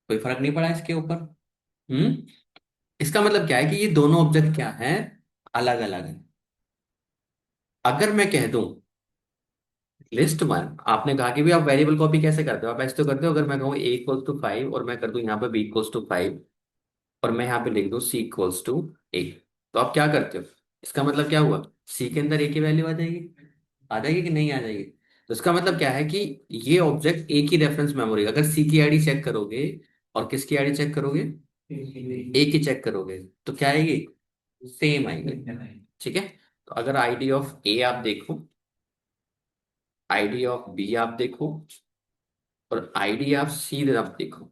कोई फर्क नहीं पड़ा इसके ऊपर। हम्म इसका मतलब क्या है कि ये दोनों ऑब्जेक्ट क्या है, अलग अलग है। अगर मैं कह दूं लिस्ट 1, आपने कहा कि भी आप वेरिएबल कॉपी कैसे करते हो, आप ऐसे तो करते हो, अगर मैं कहूँ A = 5 और मैं कर दूं यहाँ पे B = 5 और मैं यहाँ पे लिख दूं C = 8, तो आप क्या करते हो, इसका मतलब क्या हुआ, सी के अंदर ए की वैल्यू आ जाएगी, आ जाएगी कि नहीं आ जाएगी। तो इसका मतलब क्या है कि ये ऑब्जेक्ट एक ही रेफरेंस मेमोरी, अगर सी की आईडी चेक करोगे और किसकी आईडी चेक करोगे, ए की चेक करोगे, तो क्या आएगी, सेम आएगी। ठीक है, तो अगर आईडी ऑफ ए आप देखो, आईडी ऑफ बी आप देखो और आईडी ऑफ सी आप देखो,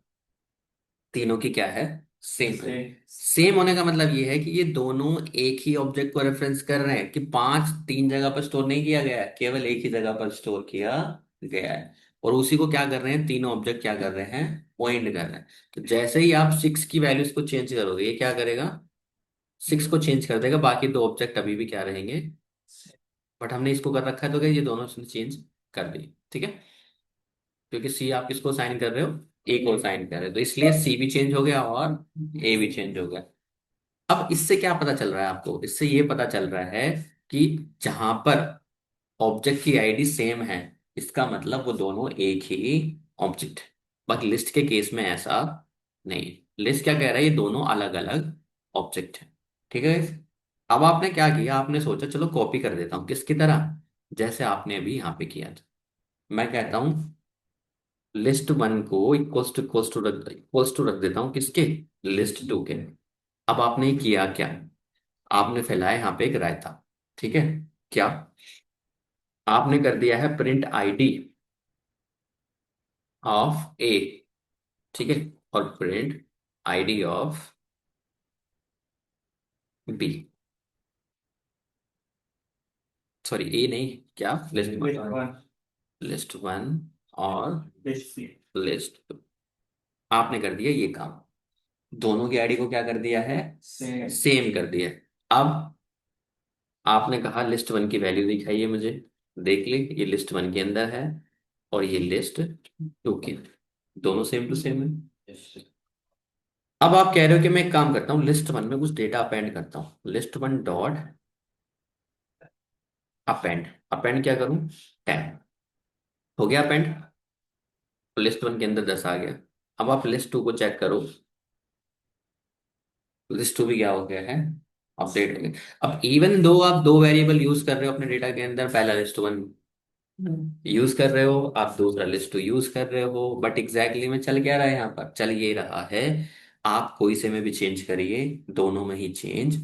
तीनों की क्या है, सेम है। सेम होने का मतलब ये है कि ये दोनों एक ही ऑब्जेक्ट को रेफरेंस कर रहे हैं, कि 5 3 जगह पर स्टोर नहीं किया गया है, केवल एक ही जगह पर स्टोर किया गया है। और उसी को क्या कर रहे हैं, तीनों ऑब्जेक्ट क्या कर रहे हैं, पॉइंट कर रहे हैं। तो जैसे ही आप 6 की वैल्यूज को चेंज करोगे, ये क्या करेगा, 6 को चेंज कर देगा, बाकी दो ऑब्जेक्ट अभी भी क्या रहेंगे, बट हमने इसको कर रखा है तो क्या ये दोनों चेंज कर दिए। ठीक है, क्योंकि सी आप किसको साइन कर रहे हो, ए को साइन कर रहे हो, तो इसलिए सी भी चेंज हो गया और ए भी चेंज हो गया। अब इससे क्या पता चल रहा है आपको, इससे ये पता चल रहा है कि जहां पर ऑब्जेक्ट की आईडी सेम है, इसका मतलब वो दोनों एक ही ऑब्जेक्ट है। बाकी लिस्ट के केस में ऐसा नहीं, लिस्ट क्या कह रहा है, ये दोनों अलग अलग ऑब्जेक्ट है। ठीक है, अब आपने क्या किया, आपने सोचा चलो कॉपी कर देता हूँ, किसकी तरह, जैसे आपने अभी यहाँ पे किया था। मैं कहता हूँ लिस्ट 1 को इक्वल्स टू रख देता हूँ किसके, लिस्ट 2 के। अब आपने किया क्या, आपने फैलाया यहाँ पे एक रायता। ठीक है, क्या आपने कर दिया है, प्रिंट आईडी ऑफ ए, ठीक है, और print ID of B, sorry A नहीं, क्या लिस्ट 1 और लिस्ट 2, आपने कर दिया ये काम, दोनों की आईडी को क्या कर दिया है, सेम कर दिया है। अब आपने कहा लिस्ट 1 की वैल्यू दिखाइए मुझे, देख ले ये लिस्ट 1 के अंदर है और ये लिस्ट 2 के अंदर, दोनों सेम टू सेम है। अब आप कह रहे हो कि मैं एक काम करता हूँ, लिस्ट 1 में कुछ डेटा अपेंड करता हूँ, लिस्ट 1 डॉट अपेंड, अपेंड क्या करूँ, 10 हो गया अपेंड, तो लिस्ट 1 के अंदर 10 आ गया। अब आप लिस्ट 2 को चेक करो, लिस्ट 2 भी क्या हो गया है, अपडेट हो गया। अब इवन दो आप दो वेरिएबल यूज कर रहे हो अपने डेटा के अंदर, पहला लिस्ट 1 यूज कर रहे हो, आप दूसरा लिस्ट 2 यूज कर रहे हो, बट एग्जैक्टली में चल क्या रहा है, यहाँ पर चल ये रहा है, आप कोई से में भी चेंज करिए, दोनों में ही चेंज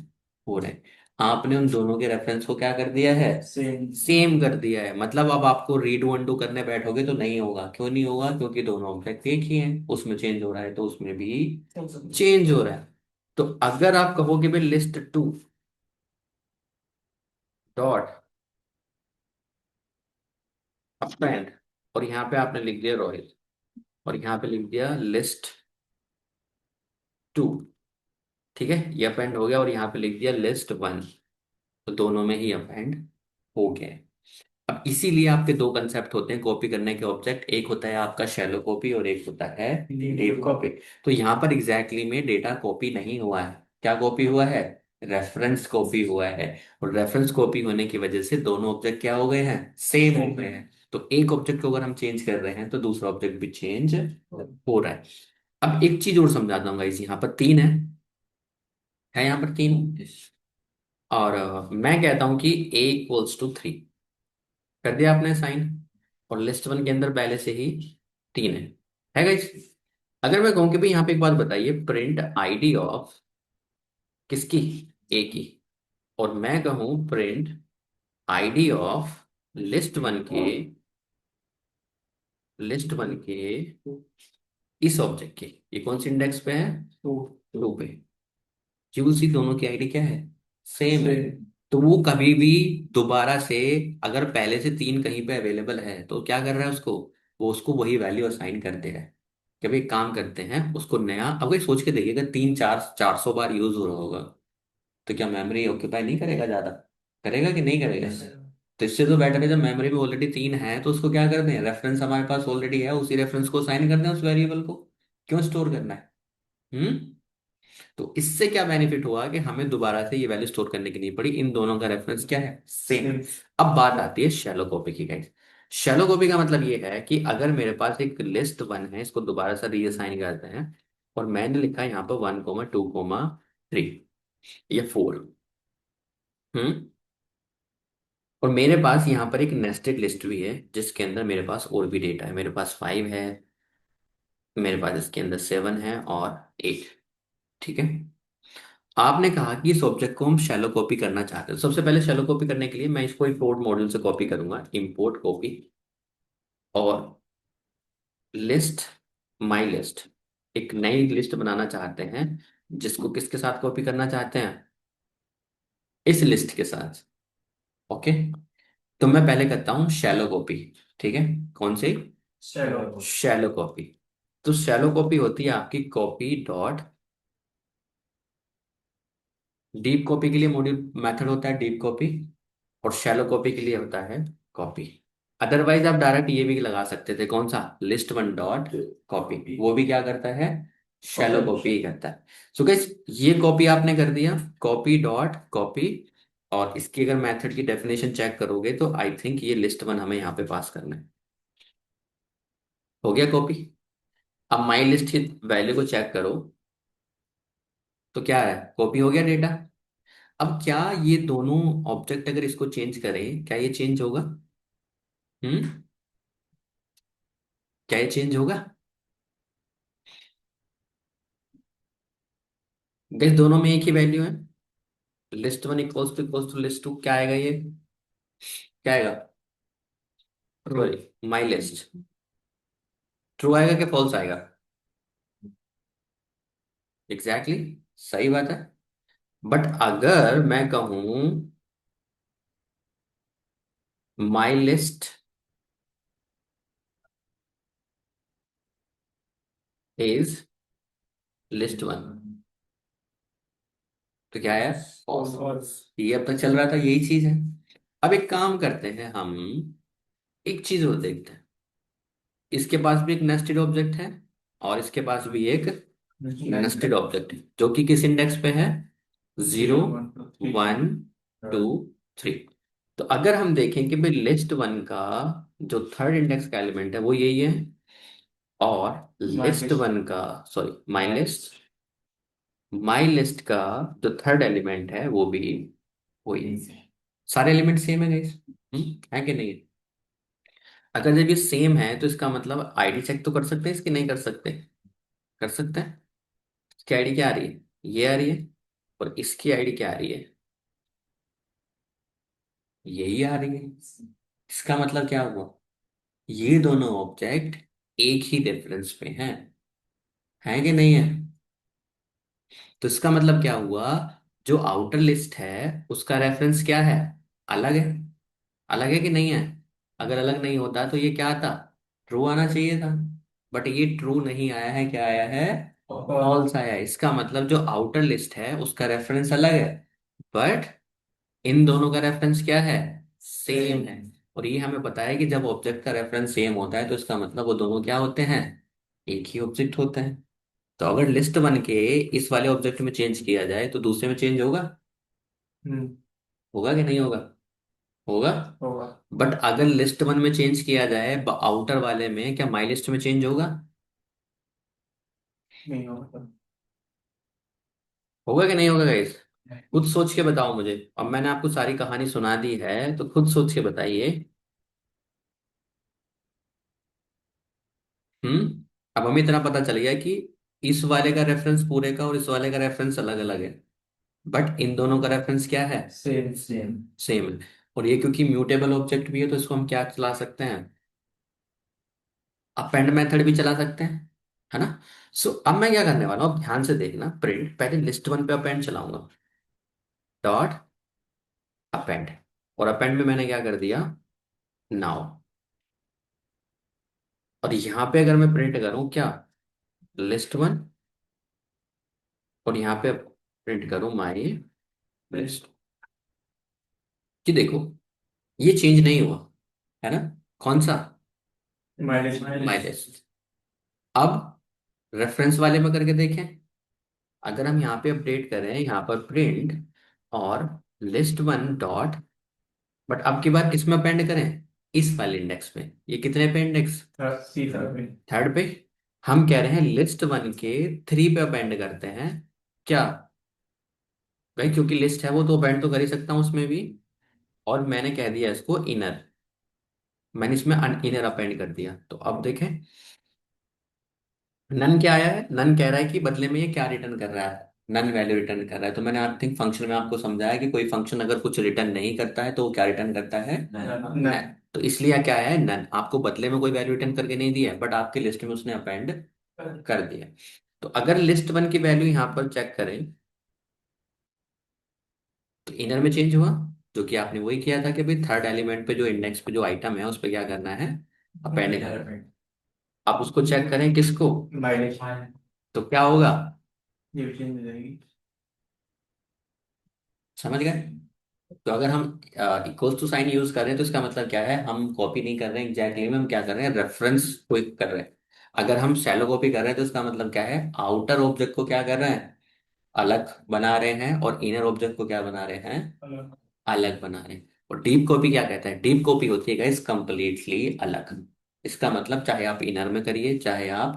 हो रहे हैं। आपने उन दोनों के रेफरेंस को क्या कर दिया है, सेम कर दिया है। मतलब अब आपको रीडू अनडू करने बैठोगे तो नहीं होगा, क्यों नहीं होगा, क्योंकि दोनों ऑब्जेक्ट एक ही हैं, उसमें चेंज हो रहा है तो उसमें भी चेंज हो रहा है। तो अगर आप कहोगे भाई लिस्ट 2 डॉट अपेंड, और यहाँ पे आपने लिख दिया रोहित, और यहाँ पे लिख दिया लिस्ट 2, ठीक है, ये अपेंड हो गया, और यहाँ पे लिख दिया लिस्ट 1, तो दोनों में ही अपेंड हो गया है। अब इसीलिए आपके दो कंसेप्ट होते हैं कॉपी करने के ऑब्जेक्ट, एक होता है आपका शैलो कॉपी और एक होता है डीप कॉपी। तो यहाँ पर एग्जैक्टली में डेटा कॉपी नहीं हुआ है, क्या कॉपी हुआ है, रेफरेंस कॉपी हुआ है। और रेफरेंस कॉपी होने की वजह से दोनों ऑब्जेक्ट क्या हो गए हैं, सेम हो गए हैं। तो एक ऑब्जेक्ट को अगर हम चेंज कर रहे हैं तो दूसरा ऑब्जेक्ट भी चेंज हो रहा है। अब एक चीज और समझा दूंगा, इस यहाँ पर 3 है यहाँ पर 3, और मैं कहता हूं कि A = 3, कर दिया आपने साइन, और लिस्ट 1 के अंदर पहले से ही 3 है गाइस। अगर मैं कहूं कि भाई यहाँ पे एक बात बताइए, प्रिंट आईडी ऑफ किसकी, ए की, और मैं कहूँ print ID of list one के इस ऑब्जेक्ट के, ये कौन से इंडेक्स पे है, टू पे। यूल सी दोनों की आईडी क्या है, सेम है। तो वो कभी भी दोबारा से, अगर पहले से 3 कहीं पे अवेलेबल है तो क्या कर रहा है उसको, वो उसको वही वैल्यू असाइन कर दे रहा है। कि भाई काम करते हैं उसको नया, अब वही सोच के देखिए अगर 400 बार यूज हो रहा होगा तो क्या मेमोरी ऑक्यूपाई नहीं करेगा ज्यादा, करेगा कि नहीं करेगा। तो इससे तो बेटर है जब मेमोरी में ऑलरेडी 3 है तो उसको क्या कर दें, रेफरेंस हमारे पास ऑलरेडी है, उसी रेफरेंस को असाइन कर दें उस वेरिएबल को, क्यों स्टोर करना है। तो इससे क्या बेनिफिट हुआ कि हमें दोबारा से ये वैल्यू स्टोर करने की नहीं पड़ी, इन दोनों का रेफरेंस क्या है, सेम। अब बात आती है शैलो कॉपी की गाइस। शैलो कॉपी का मतलब ये है कि अगर मेरे पास एक लिस्ट वन है, इसको दोबारा से रीअसाइन करते हैं, और मैंने लिखा है यहाँ पर 1,2,3 या 4। हम्म और मेरे पास यहाँ पर एक नेस्टेड लिस्ट भी है जिसके अंदर मेरे पास और भी डेटा है, मेरे पास 5 है, मेरे पास इसके अंदर 7 है और 8। ठीक है। आपने कहा कि इस ऑब्जेक्ट को हम शैलो कॉपी करना चाहते हैं। सबसे पहले शैलो कॉपी करने के लिए मैं इसको इंपोर्ट मॉड्यूल से कॉपी करूंगा, इंपोर्ट कॉपी, और लिस्ट, माई लिस्ट, एक नई लिस्ट बनाना चाहते हैं जिसको किसके साथ कॉपी करना चाहते हैं, इस लिस्ट के साथ। ओके। तो मैं पहले करता हूं शैलो कॉपी। ठीक है। कौन सी, चलो। Shallow copy. तो शैलो कॉपी होती है आपकी कॉपी डॉट, डीप कॉपी के लिए मॉड्यूल मेथड होता है डीप कॉपी, और शैलो कॉपी के लिए होता है कॉपी। अदरवाइज आप डायरेक्ट ये भी लगा सकते थे, कौन सा, लिस्ट वन डॉट कॉपी, वो भी क्या करता है, शैलो कॉपी ही करता है। सो गाइस ये कॉपी आपने कर दिया, कॉपी डॉट कॉपी, और इसकी अगर मेथड की डेफिनेशन चेक करोगे तो आई थिंक ये लिस्ट वन हमें यहाँ पे पास करना है। हो गया कॉपी। अब माई लिस्ट की वैल्यू को चेक करो तो क्या है, कॉपी हो गया डेटा। अब क्या ये दोनों ऑब्जेक्ट अगर इसको चेंज करें, क्या ये चेंज होगा, हम्म क्या ये चेंज होगा। गैस दोनों में एक ही वैल्यू है, list one equals to list two, क्या आएगा ये, क्या आएगा, सॉरी, माई लिस्ट, ट्रू आएगा क्या फॉल्स आएगा, एग्जैक्टली exactly, सही बात है। बट अगर मैं कहूं my list is list one, तो क्या है, फॉल्स। ये अब तक चल रहा था यही चीज है। अब एक काम करते हैं हम, एक चीज और देखते हैं, इसके पास भी एक नेस्टेड ऑब्जेक्ट है और इसके पास भी एक नेस्टेड ऑब्जेक्ट है जो कि किस इंडेक्स पे है, 0, 1, 2, 3। तो अगर हम देखें कि भाई लिस्ट वन का जो थर्ड इंडेक्स का एलिमेंट है वो यही है, और लिस्ट वन का, सॉरी, माई लिस्ट का जो थर्ड एलिमेंट है वो भी वही है। सारे एलिमेंट सेम है गाइस, है कि नहीं है। अगर जब ये सेम है तो इसका मतलब आईडी चेक तो कर सकते हैं, इसकी नहीं कर सकते, कर सकते हैं। इसकी आईडी क्या आ रही है, ये आ रही है, और इसकी आईडी क्या आ रही है, यही आ रही है। इसका मतलब क्या हुआ, ये दोनों ऑब्जेक्ट एक ही रेफरेंस पे हैं, है कि नहीं है। तो इसका मतलब क्या हुआ, जो आउटर लिस्ट है उसका रेफरेंस क्या है, अलग है, अलग है कि नहीं है। अगर अलग नहीं होता तो ये क्या आता, ट्रू आना चाहिए था, बट ये ट्रू नहीं आया है, क्या आया है, फॉल्स आया है। इसका मतलब जो आउटर लिस्ट है उसका रेफरेंस अलग है, बट इन दोनों का रेफरेंस क्या है, सेम है। और ये हमें पता है कि जब ऑब्जेक्ट का रेफरेंस सेम होता है तो इसका मतलब वो दोनों क्या होते हैं, एक ही ऑब्जेक्ट होते हैं। तो अगर लिस्ट वन के इस वाले ऑब्जेक्ट में चेंज किया जाए तो दूसरे में चेंज होगा, हम्म। होगा कि नहीं होगा, होगा। होगा। बट अगर लिस्ट वन में चेंज किया जाए आउटर वाले में, क्या माई लिस्ट में चेंज होगा, नहीं होगा। होगा कि नहीं होगा गाइस। खुद सोच के बताओ मुझे, अब मैंने आपको सारी कहानी सुना दी है तो खुद सोच के बताइए। अब हमें इतना पता चल गया कि इस वाले का रेफरेंस पूरे का और इस वाले का रेफरेंस अलग अलग है, बट इन दोनों का रेफरेंस क्या है? Same same. सेम है। और ये क्योंकि म्यूटेबल ऑब्जेक्ट भी है तो इसको हम क्या चला सकते हैं? अपेंड मेथड भी चला सकते हैं, है ना? सो अब मैं क्या करने वाला हूँ, अब ध्यान से देखना, प्रिंट पहले लिस्ट वन पे अपेंड चलाऊंगा, डॉट अपेंड, और अपेंड में मैंने क्या कर दिया, नाउ। और यहाँ पे अगर मैं प्रिंट करूँ क्या, लिस्ट वन, और यहाँ पे प्रिंट करूँ माई लिस्ट, कि देखो ये चेंज नहीं हुआ, है ना? कौन सा? Minus my list. अब रेफरेंस वाले में करके देखें, अगर हम यहाँ पे अपडेट करें, यहाँ पर प्रिंट और लिस्ट वन डॉट, बट अब की बार किस में अपेंड करें, इस फाइल इंडेक्स में। ये कितने पे इंडेक्स? तीसरा पे। थर्ड पे। हम कह रहे हैं लिस्ट वन के थ्री पे अपेंड करते हैं, क्या भाई? क्योंकि लिस्ट है वो तो अपेंड तो कर ही सकता हूँ उसमें भी। और मैंने कह दिया इसको इनर, मैंने इसमें इनर अपेंड कर दिया। तो अब देखें नन क्या आया है, नन कह रहा है कि बदले में ये क्या रिटर्न कर रहा है, नन वैल्यू रिटर्न कर रहा है। तो मैंने आई थिंक फंक्शन में आपको समझाया कि कोई फंक्शन अगर कुछ रिटर्न नहीं करता है तो वो क्या रिटर्न करता है, नन। तो इसलिए क्या है, नन आपको बदले में कोई वैल्यू रिटर्न करके नहीं दिया है, बट आपके लिस्ट में उसने अपेंड कर दिया। तो अगर लिस्ट वन की वैल्यू यहाँ पर चेक करें तो इनर में चेंज हुआ, जो कि आपने वही किया था कि भाई थर्ड एलिमेंट पे जो इंडेक्स पे जो आइटम है उस पर क्या करना है, अपेंड करना है। आप उसको चेक करें किसको, माइनस तो क्या होगा, ये चेंज हो जाएगी। समझ गए? तो अगर हम इक्वल्स टू साइन यूज कर रहे हैं तो इसका मतलब क्या है, हम कॉपी नहीं कर रहे हैं एग्जैक्टली में, हम क्या कर रहे हैं, रेफरेंस को कर रहे हैं। अगर हम शैलो कॉपी कर रहे हैं तो इसका मतलब क्या है, आउटर ऑब्जेक्ट को क्या कर रहे हैं, अलग बना रहे हैं, और इनर ऑब्जेक्ट को क्या बना रहे हैं, अलग बना रहे हैं। और डीप कॉपी क्या कहता है, डीप कॉपी होती है गाइस कंप्लीटली अलग। इसका मतलब चाहे आप इनर में करिए चाहे आप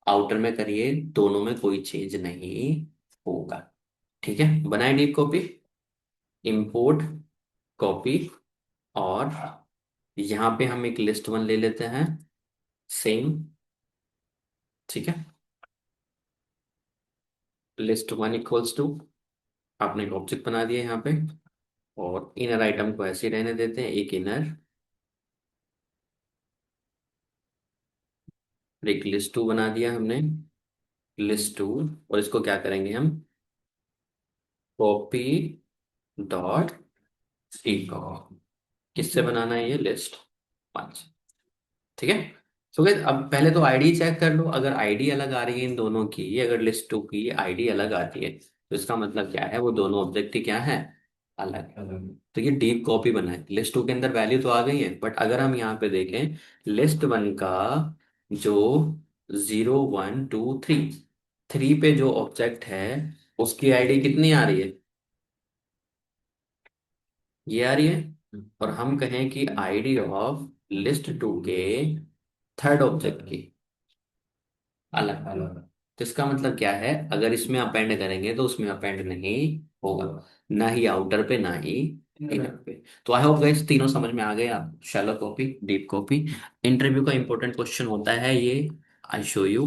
आउटर में करिए, दोनों में कोई चेंज नहीं होगा। ठीक है, बनाए डीप कॉपी, इंपोर्ट कॉपी, और यहाँ पे हम एक लिस्ट वन ले लेते हैं, सेम। ठीक है, लिस्ट वन इक्वल्स टू, आपने एक ऑब्जेक्ट बना दिया यहाँ पे, और इनर आइटम को ऐसे ही रहने देते हैं, एक इनर, एक लिस्ट टू बना दिया हमने, लिस्ट टू। और इसको क्या करेंगे हम, कॉपी डॉट इको, किससे बनाना है ये, लिस्ट वन। ठीक है। सो गाइस अब पहले तो आईडी चेक कर लो, अगर आईडी अलग आ रही है इन दोनों की, अगर लिस्ट टू की आईडी अलग आती है तो इसका मतलब क्या है, वो दोनों ऑब्जेक्ट ही क्या है, अलग अलग। तो ये डीप कॉपी बना है, लिस्ट टू के अंदर वैल्यू तो आ गई है, बट अगर हम यहाँ पे देखें लिस्ट वन का जो 0 1 2 3, थ्री पे जो ऑब्जेक्ट है उसकी आईडी कितनी आ रही है, ये आ रही है। और हम कहें कि आईडी ऑफ लिस्ट टू के थर्ड ऑब्जेक्ट की अलग अलग। तो इसका मतलब क्या है, अगर इसमें अपेंड करेंगे तो उसमें अपेंड नहीं होगा, ना ही आउटर पे ना ही इनर पे। तो आई होप गाइस तीनों समझ में आ गए आप, shallow copy, deep copy. Interview का इंपॉर्टेंट क्वेश्चन होता है ये, आई शो यू।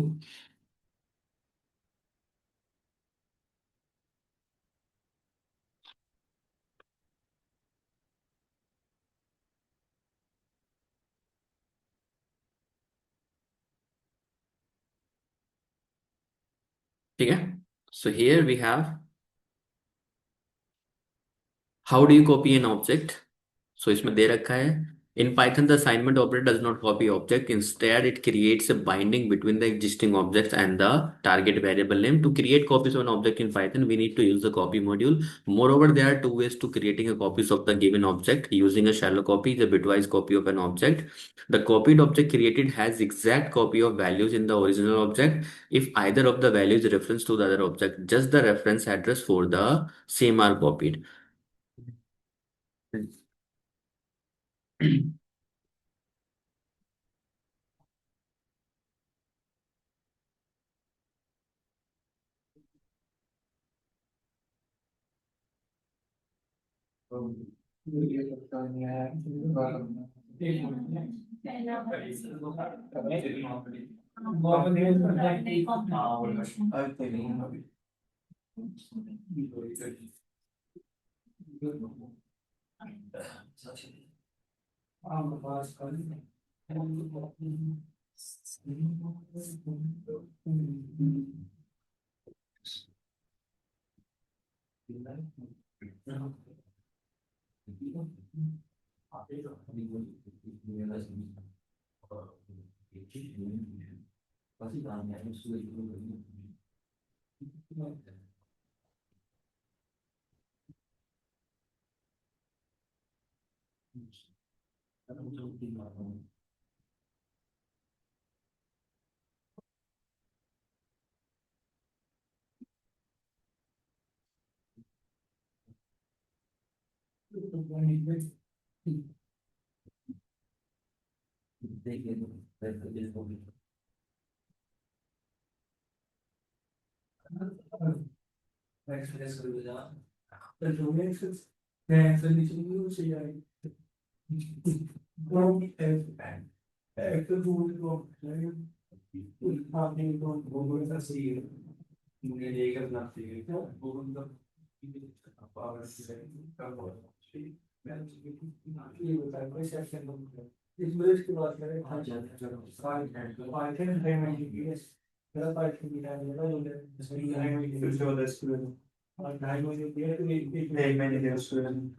ठीक है, so here we have, how do you copy an object. So इसमें दे रखा है, in Python the assignment operator does not copy object, instead it creates a binding between the existing objects and the target variable name. To create copies of an object in Python we need to use the copy module. Moreover, there are two ways to creating a copies of the given object. Using a shallow copy is a bitwise copy of an object. The copied object created has exact copy of values in the original object. If either of the values is reference to the other object, just the reference address for the same are copied. ये पता नहीं है। एक महीने के student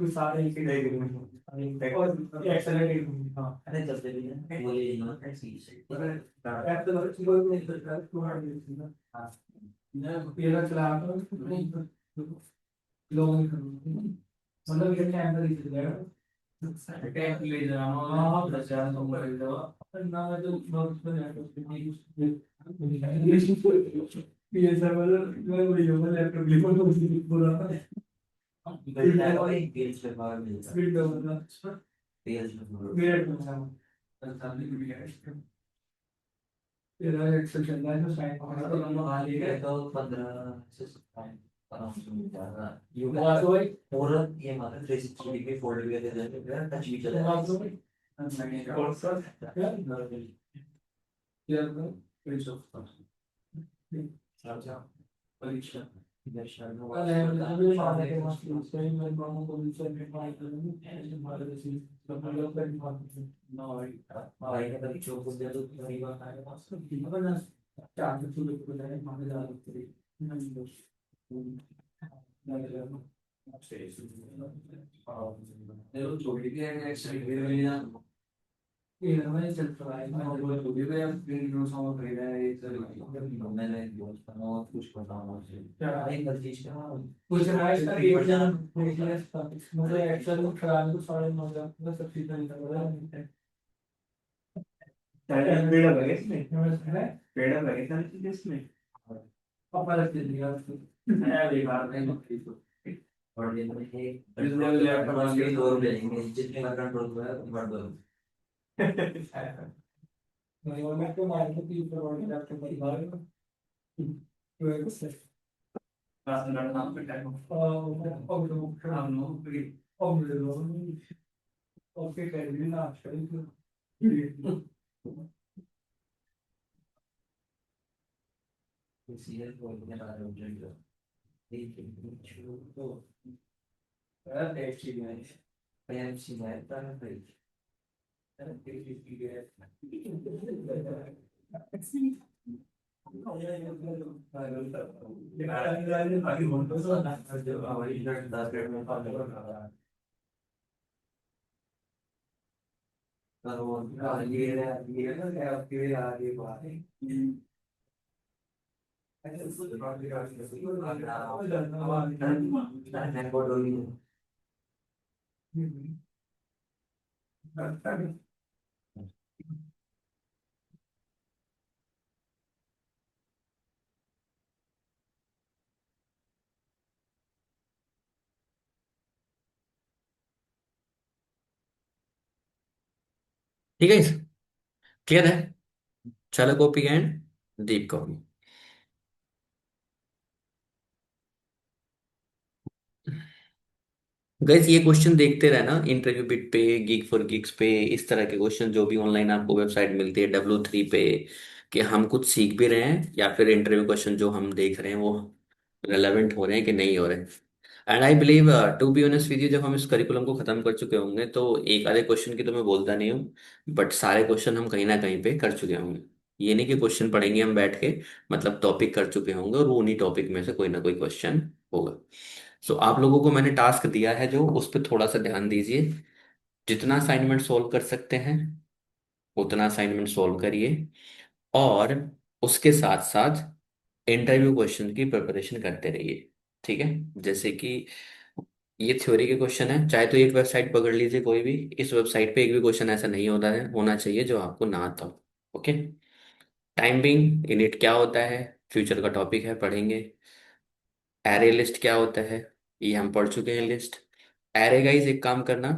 पेड़ लगे इसमें ठीक है, क्लियर है। चलो copy and Deep copy. Gas ये क्वेश्चन देखते रहना इंटरव्यू बिट पे, गीक फॉर गिग्स पे, इस तरह के क्वेश्चन जो भी ऑनलाइन आपको वेबसाइट मिलती है W3 पे, कि हम कुछ सीख भी रहे हैं या फिर इंटरव्यू क्वेश्चन जो हम देख रहे हैं वो रेलेवेंट हो रहे हैं कि नहीं हो रहे। And I believe, to be honest with you, जब हम इस करिकुलम को खत्म कर चुके होंगे तो एक आधे क्वेश्चन की तो मैं बोलता नहीं हूँ, बट सारे क्वेश्चन हम कहीं ना कहीं पे कर चुके होंगे। ये नहीं कि क्वेश्चन पढ़ेंगे हम बैठ के, मतलब टॉपिक कर चुके होंगे और वो उन्हीं टॉपिक में से कोई ना कोई क्वेश्चन होगा। सो आप लोगों को मैंने टास्क दिया है जो, उस पर थोड़ा सा ध्यान दीजिए। जितना असाइनमेंट सोल्व कर सकते हैं उतना असाइनमेंट सोल्व करिए, और उसके साथ साथ इंटरव्यू क्वेश्चन की प्रिपरेशन करते रहिए। ठीक है, जैसे कि ये थ्योरी के क्वेश्चन है, चाहे तो एक वेबसाइट पकड़ लीजिए कोई भी, इस वेबसाइट पे एक भी क्वेश्चन ऐसा नहीं होता है, होना चाहिए जो आपको ना आता हो। ओके। टाइम बिंग इनिट क्या होता है, फ्यूचर का टॉपिक है, पढ़ेंगे। एरे लिस्ट क्या होता है, ये हम पढ़ चुके हैं लिस्ट। एरे गाइस एक काम करना,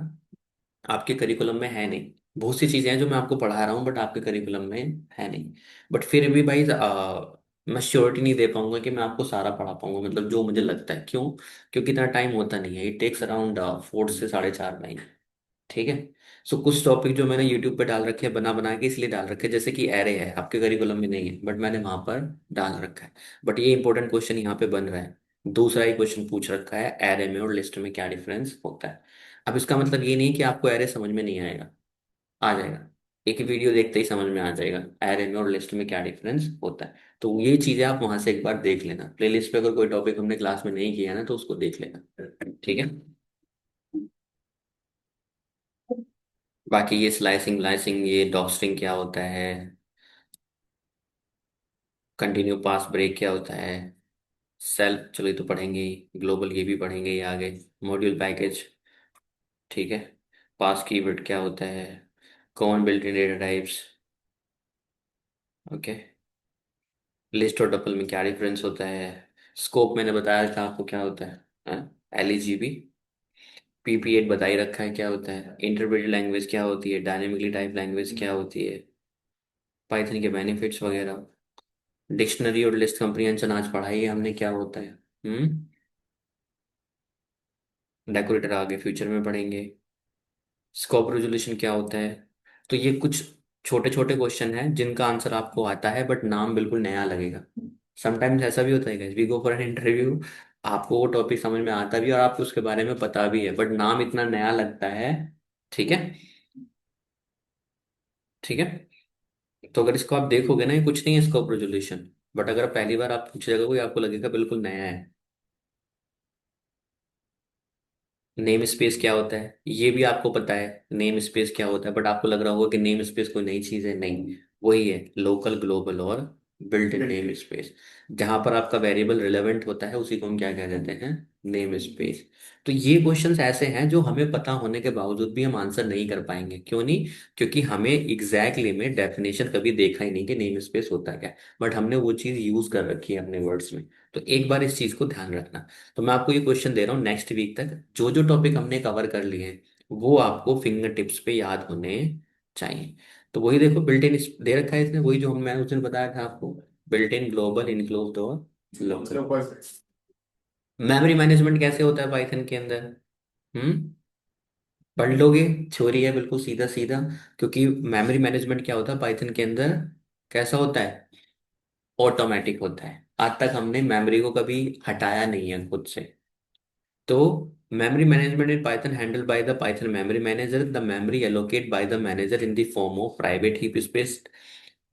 आपके करिकुलम में है नहीं। बहुत सी चीजें हैं जो मैं आपको पढ़ा रहा हूँ बट आपके करिकुलम में है नहीं। बट फिर भी भाई मैं श्योरिटी नहीं दे पाऊंगा कि मैं आपको सारा पढ़ा पाऊंगा, मतलब जो मुझे लगता है। क्यों? क्योंकि इतना टाइम होता नहीं है, इट टेक्स अराउंड 4 से 4.5 महीने। ठीक है। सो कुछ टॉपिक जो मैंने यूट्यूब पे डाल रखे हैं बना बना के, इसलिए डाल रखे हैं, जैसे कि एरे है, आपके करिकुलम में नहीं है बट मैंने वहां पर डाल रखा है। बट ये इंपॉर्टेंट क्वेश्चन यहाँ पे बन रहा है। दूसरा ही क्वेश्चन पूछ रखा है, एरे में और लिस्ट में क्या डिफरेंस होता है। अब इसका मतलब ये नहीं कि आपको एरे समझ में नहीं आएगा, आ जाएगा। एक वीडियो देखते ही समझ में आ जाएगा एरे में और लिस्ट में क्या डिफरेंस होता है। तो ये चीजें आप वहां से एक बार देख लेना, प्लेलिस्ट पे अगर कोई टॉपिक हमने क्लास में नहीं किया ना तो उसको देख लेना। ठीक है। बाकी ये स्लाइसिंग व्लाइसिंग, ये डॉक्स्ट्रिंग क्या होता है, कंटिन्यू पास ब्रेक क्या होता है, सेल्फ, चलो ये तो पढ़ेंगे ही, ग्लोबल ये भी पढ़ेंगे ये आगे, मॉड्यूल पैकेज। ठीक है। पास कीवर्ड क्या होता है, common built in data types. Okay. List और टपल में क्या डिफरेंस होता है, स्कोप मैंने बताया था आपको क्या होता है, एलईजीबी। पीपी8 बता ही रखा है क्या होता है, इंटरप्रेटेड लैंग्वेज क्या होती है, डायनेमिकली टाइप लैंग्वेज क्या होती है, पाइथन के बेनिफिट्स वगैरह। डिक्शनरी और लिस्ट कंप्रीहेंशन आज पढ़ाई है हमने, क्या होता है। डेकोरेटर आगे फ्यूचर में पढ़ेंगे। स्कोप रेजोल्यूशन क्या होता है। तो ये कुछ छोटे छोटे क्वेश्चन हैं जिनका आंसर आपको आता है बट नाम बिल्कुल नया लगेगा। समटाइम्स ऐसा भी होता है we go for an interview, आपको वो टॉपिक समझ में आता भी है और आपको उसके बारे में पता भी है बट नाम इतना नया लगता है। ठीक है। ठीक है। तो अगर इसको आप देखोगे ना, ये कुछ नहीं है स्कोप रेजोल्यूशन, बट अगर पहली बार आप पूछेगा कोई, आपको लगेगा बिल्कुल नया है। नेम स्पेस क्या होता है, ये भी आपको पता है नेम स्पेस क्या होता है, बट आपको लग रहा होगा कि नेम स्पेस कोई नई चीज है, नहीं। वही है, लोकल, ग्लोबल और बिल्ट इन नेम स्पेस। जहां पर आपका वेरिएबल रिलेवेंट होता है उसी को हम क्या कह देते हैं, नेम स्पेस। तो ये क्वेश्चंस ऐसे हैं जो हमें पता होने के बावजूद भी हम आंसर नहीं कर पाएंगे। क्यों नहीं? क्योंकि हमें एग्जैक्टली में डेफिनेशन कभी देखा ही नहीं कि नेम स्पेस होता क्या है, बट हमने वो चीज यूज कर रखी है अपने वर्ड्स में। तो एक बार इस चीज को ध्यान रखना। तो मैं आपको ये क्वेश्चन दे रहा हूँ, नेक्स्ट वीक तक जो जो टॉपिक हमने कवर कर लिए हैं वो आपको फिंगर टिप्स पे याद होने चाहिए। तो वही देखो, बिल्ट इन दे रखा है इसने, वही जो मैंने उस दिन बताया था आपको, बिल्ट इन, ग्लोबल, इनक्लोज्ड और लोकल। मेमोरी मैनेजमेंट कैसे होता है पाइथन के अंदर, हम्म पढ़ लोगे, थ्योरी है बिल्कुल सीधा सीधा। क्योंकि मेमोरी मैनेजमेंट क्या होता है पाइथन के अंदर, कैसा होता है, ऑटोमेटिक होता है। आज तक हमने मेमोरी को कभी हटाया नहीं है खुद से। तो memory management in Python handled by the Python memory manager. The memory allocated by the manager in the form of private heap space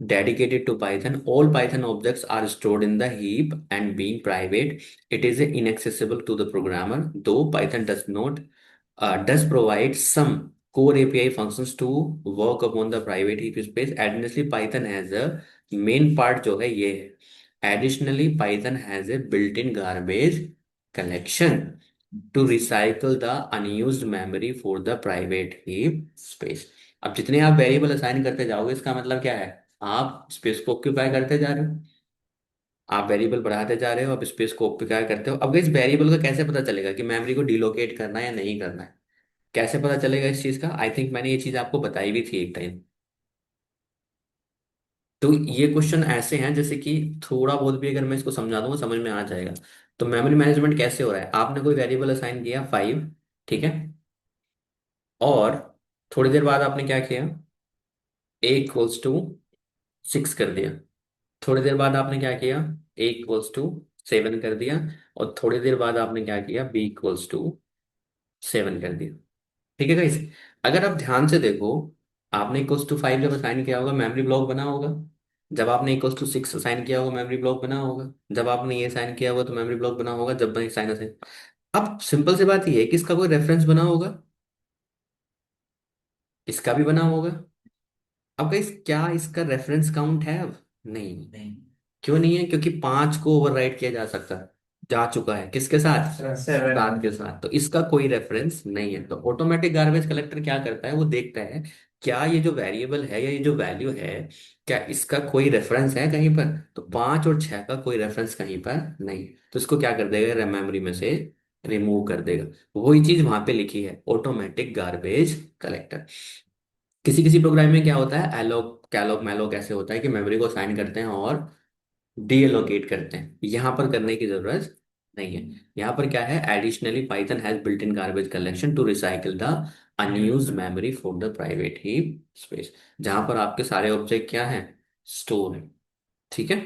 dedicated to Python. All Python objects are stored in the heap and being private, it is inaccessible to the programmer. Though Python does provide some core API functions to work upon the private heap space. Additionally, Python has a main part जो है ये है. Additionally, Python has a built-in garbage collection to recycle the unused memory for the private heap space. अब जितने आप variable assign करते जाओगे इसका मतलब क्या है, आप स्पेस को ऑक्यूपाई करते जा रहे हो, आप वेरिएबल बढ़ाते जा रहे हो, आप स्पेस को ऑक्यूपाई करते हो। अब इस वेरिएबल का कैसे पता चलेगा कि मेमोरी को डिलोकेट करना है या नहीं करना है, कैसे पता चलेगा इस चीज का? आई थिंक मैंने ये चीज आपको बताई भी थी एक टाइम। तो ये क्वेश्चन ऐसे हैं जैसे कि थोड़ा बहुत भी अगर मैं इसको समझा दूंगा समझ में आ जाएगा। तो मेमोरी मैनेजमेंट कैसे हो रहा है, आपने कोई वेरिएबल असाइन किया 5, ठीक है, और थोड़ी देर बाद आपने क्या किया, A = 6 कर दिया। थोड़ी देर बाद आपने क्या किया, A = 7 कर दिया, और थोड़ी देर बाद आपने क्या किया, b इक्वल्स टू 7 कर दिया। ठीक है गाइस। अगर आप ध्यान से देखो, आपने इक्वल्स टू 5 जब असाइन किया होगा मेमोरी ब्लॉक बना होगा, जब आपने इक्वल्स टू 6 असाइन किया होगा मेमोरी ब्लॉक बना होगा, जब आपने ये साइन किया होगा तो मेमोरी ब्लॉक बना होगा, जब मैं साइन असाइन। अब सिंपल सी बात ये है कि इसका कोई रेफरेंस बना होगा, इसका भी बना होगा। अब गाइस क्या इसका रेफरेंस काउंट है अब? नहीं। नहीं। क्यों नहीं है? क्योंकि 5 को ओवरराइट किया जा सकता है, जा चुका है किसके साथ, 7 के साथ, तो इसका कोई रेफरेंस नहीं है। तो ऑटोमेटिक गार्बेज कलेक्टर क्या करता है, वो देखता है क्या ये जो वेरिएबल है या ये जो वैल्यू है, क्या इसका कोई रेफरेंस है कहीं पर। तो 5 और 6 का कोई रेफरेंस कहीं पर नहीं, तो इसको क्या कर देगा, मेमोरी में से रिमूव कर देगा। वही चीज वहां पे लिखी है, ऑटोमेटिक गार्बेज कलेक्टर। किसी किसी प्रोग्राम में क्या होता है, एलोक कैलोक मैलोक ऐसे होता है कि मेमोरी को असाइन करते हैं और डीएलोकेट करते हैं। यहाँ पर करने की जरूरत नहीं है। यहाँ पर क्या है, additionally Python has built in garbage collection to recycle the unused memory for the private heap space, जहां पर आपके सारे ऑब्जेक्ट क्या हैं, स्टोर है। ठीक है।